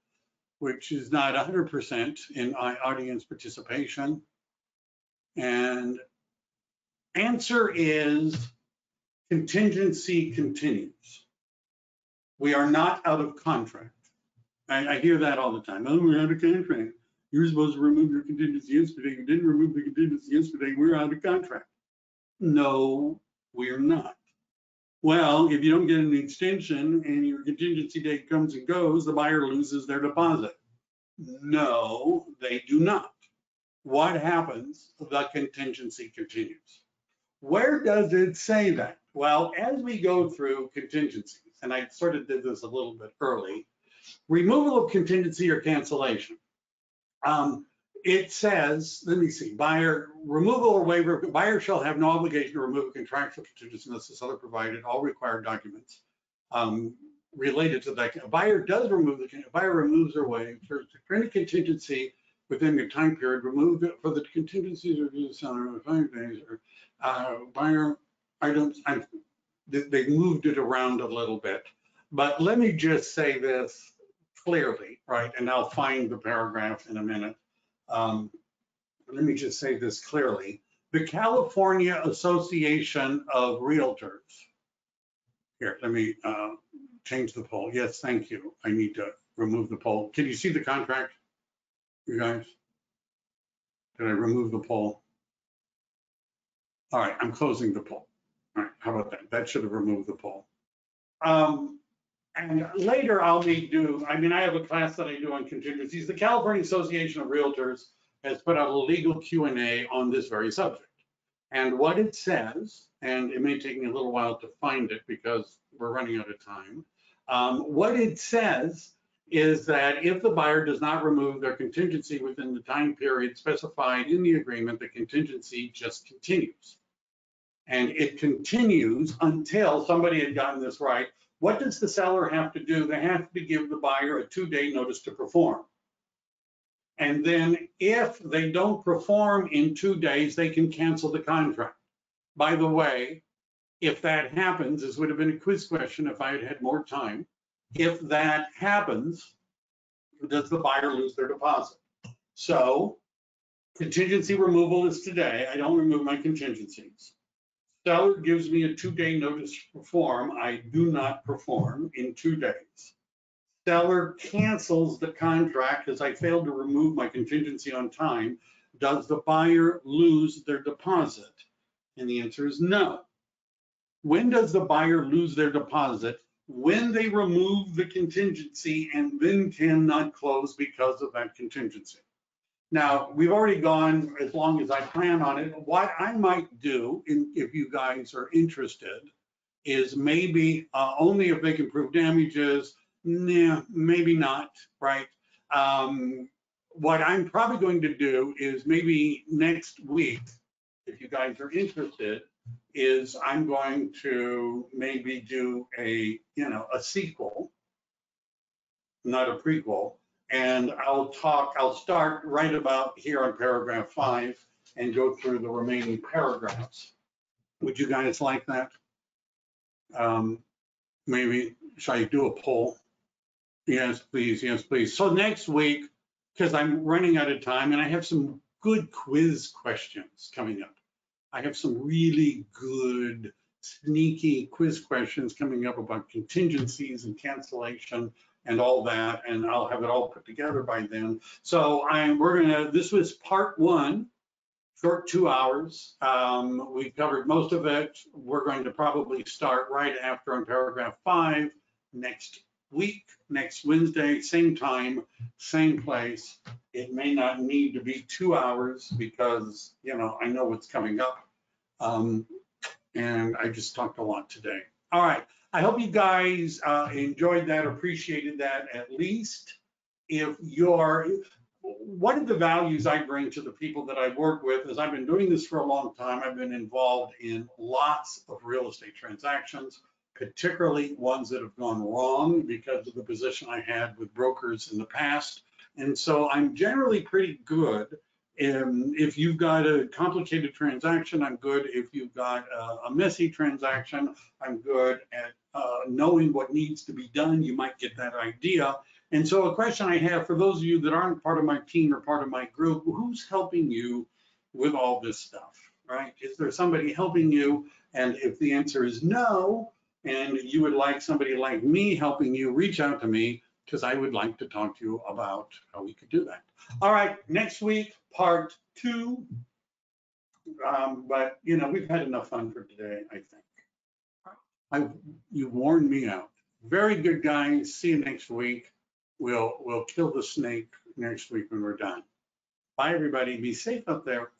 which is not 100% in audience participation. And answer is contingency continues. We are not out of contract. I hear that all the time. Oh, we're out of contract. You're supposed to remove your contingency yesterday. You didn't remove the contingency yesterday. We're out of contract. No, we're not. Well, if you don't get an extension and your contingency date comes and goes, the buyer loses their deposit. No, they do not. What happens? The contingency continues. Where does it say that? Well, as we go through contingencies, and I sort of did this a little bit early, removal of contingency or cancellation. It says, let me see, buyer removal or waiver, buyer shall have no obligation to remove a contractual contingency unless the seller provided all required documents related to that. Buyer does remove buyer removes or waives for any contingency within the time period, remove it for the contingencies or the seller in 5 days or buyer items. They moved it around a little bit, but let me just say this clearly, right? And I'll find the paragraph in a minute. Let me just say this clearly. The California Association of Realtors. Here, let me change the poll. Yes, thank you. I need to remove the poll. Can you see the contract, you guys? Did I remove the poll? All right, I'm closing the poll. All right, how about that? That should have removed the poll. And later I'll do, I have a class that I do on contingencies. The California Association of Realtors has put out a legal Q&A on this very subject. And what it says, and it may take me a little while to find it because we're running out of time. What it says is that if the buyer does not remove their contingency within the time period specified in the agreement, the contingency just continues. And it continues until somebody had gotten this right. What does the seller have to do? They have to give the buyer a 2-day notice to perform. And then if they don't perform in 2 days, they can cancel the contract. By the way, if that happens, this would have been a quiz question if I had had more time. If that happens, does the buyer lose their deposit? So contingency removal is today. I don't remove my contingencies. Seller gives me a 2-day notice to perform. I do not perform in 2 days. Seller cancels the contract because I failed to remove my contingency on time. Does the buyer lose their deposit? And the answer is no. When does the buyer lose their deposit? When they remove the contingency and then cannot close because of that contingency. Now, we've already gone as long as I plan on it. What I might do, if you guys are interested, is maybe only if they can prove damages. Nah, maybe not, right? What I'm probably going to do is maybe next week, if you guys are interested, is I'm going to maybe do a sequel, not a prequel, and I'll start right about here on paragraph 5 and go through the remaining paragraphs. Would you guys like that? Maybe, should I do a poll? Yes, please, yes, please. So next week, because I'm running out of time and I have some good quiz questions coming up. I have some really good, sneaky quiz questions coming up about contingencies and cancellation and all that, and I'll have it all put together by then. So this was part 1, short 2 hours. We covered most of it. We're going to probably start right after on paragraph 5 next week, next Wednesday, same time, same place. It may not need to be 2 hours because, I know what's coming up. And I just talked a lot today. All right. I hope you guys enjoyed that, appreciated that at least. One of the values I bring to the people that I work with is I've been doing this for a long time. I've been involved in lots of real estate transactions, particularly ones that have gone wrong because of the position I had with brokers in the past. And so I'm generally pretty good. If you've got a complicated transaction, I'm good. If you've got a messy transaction, I'm good at knowing what needs to be done. You might get that idea. And so a question I have for those of you that aren't part of my team or part of my group, who's helping you with all this stuff, right? Is there somebody helping you? And if the answer is no, and you would like somebody like me helping you, reach out to me, because I would like to talk to you about how we could do that. All right, next week, part 2. But, we've had enough fun for today, I think. You warned me out. Very good, guys. See you next week. We'll kill the snake next week when we're done. Bye, everybody. Be safe up there.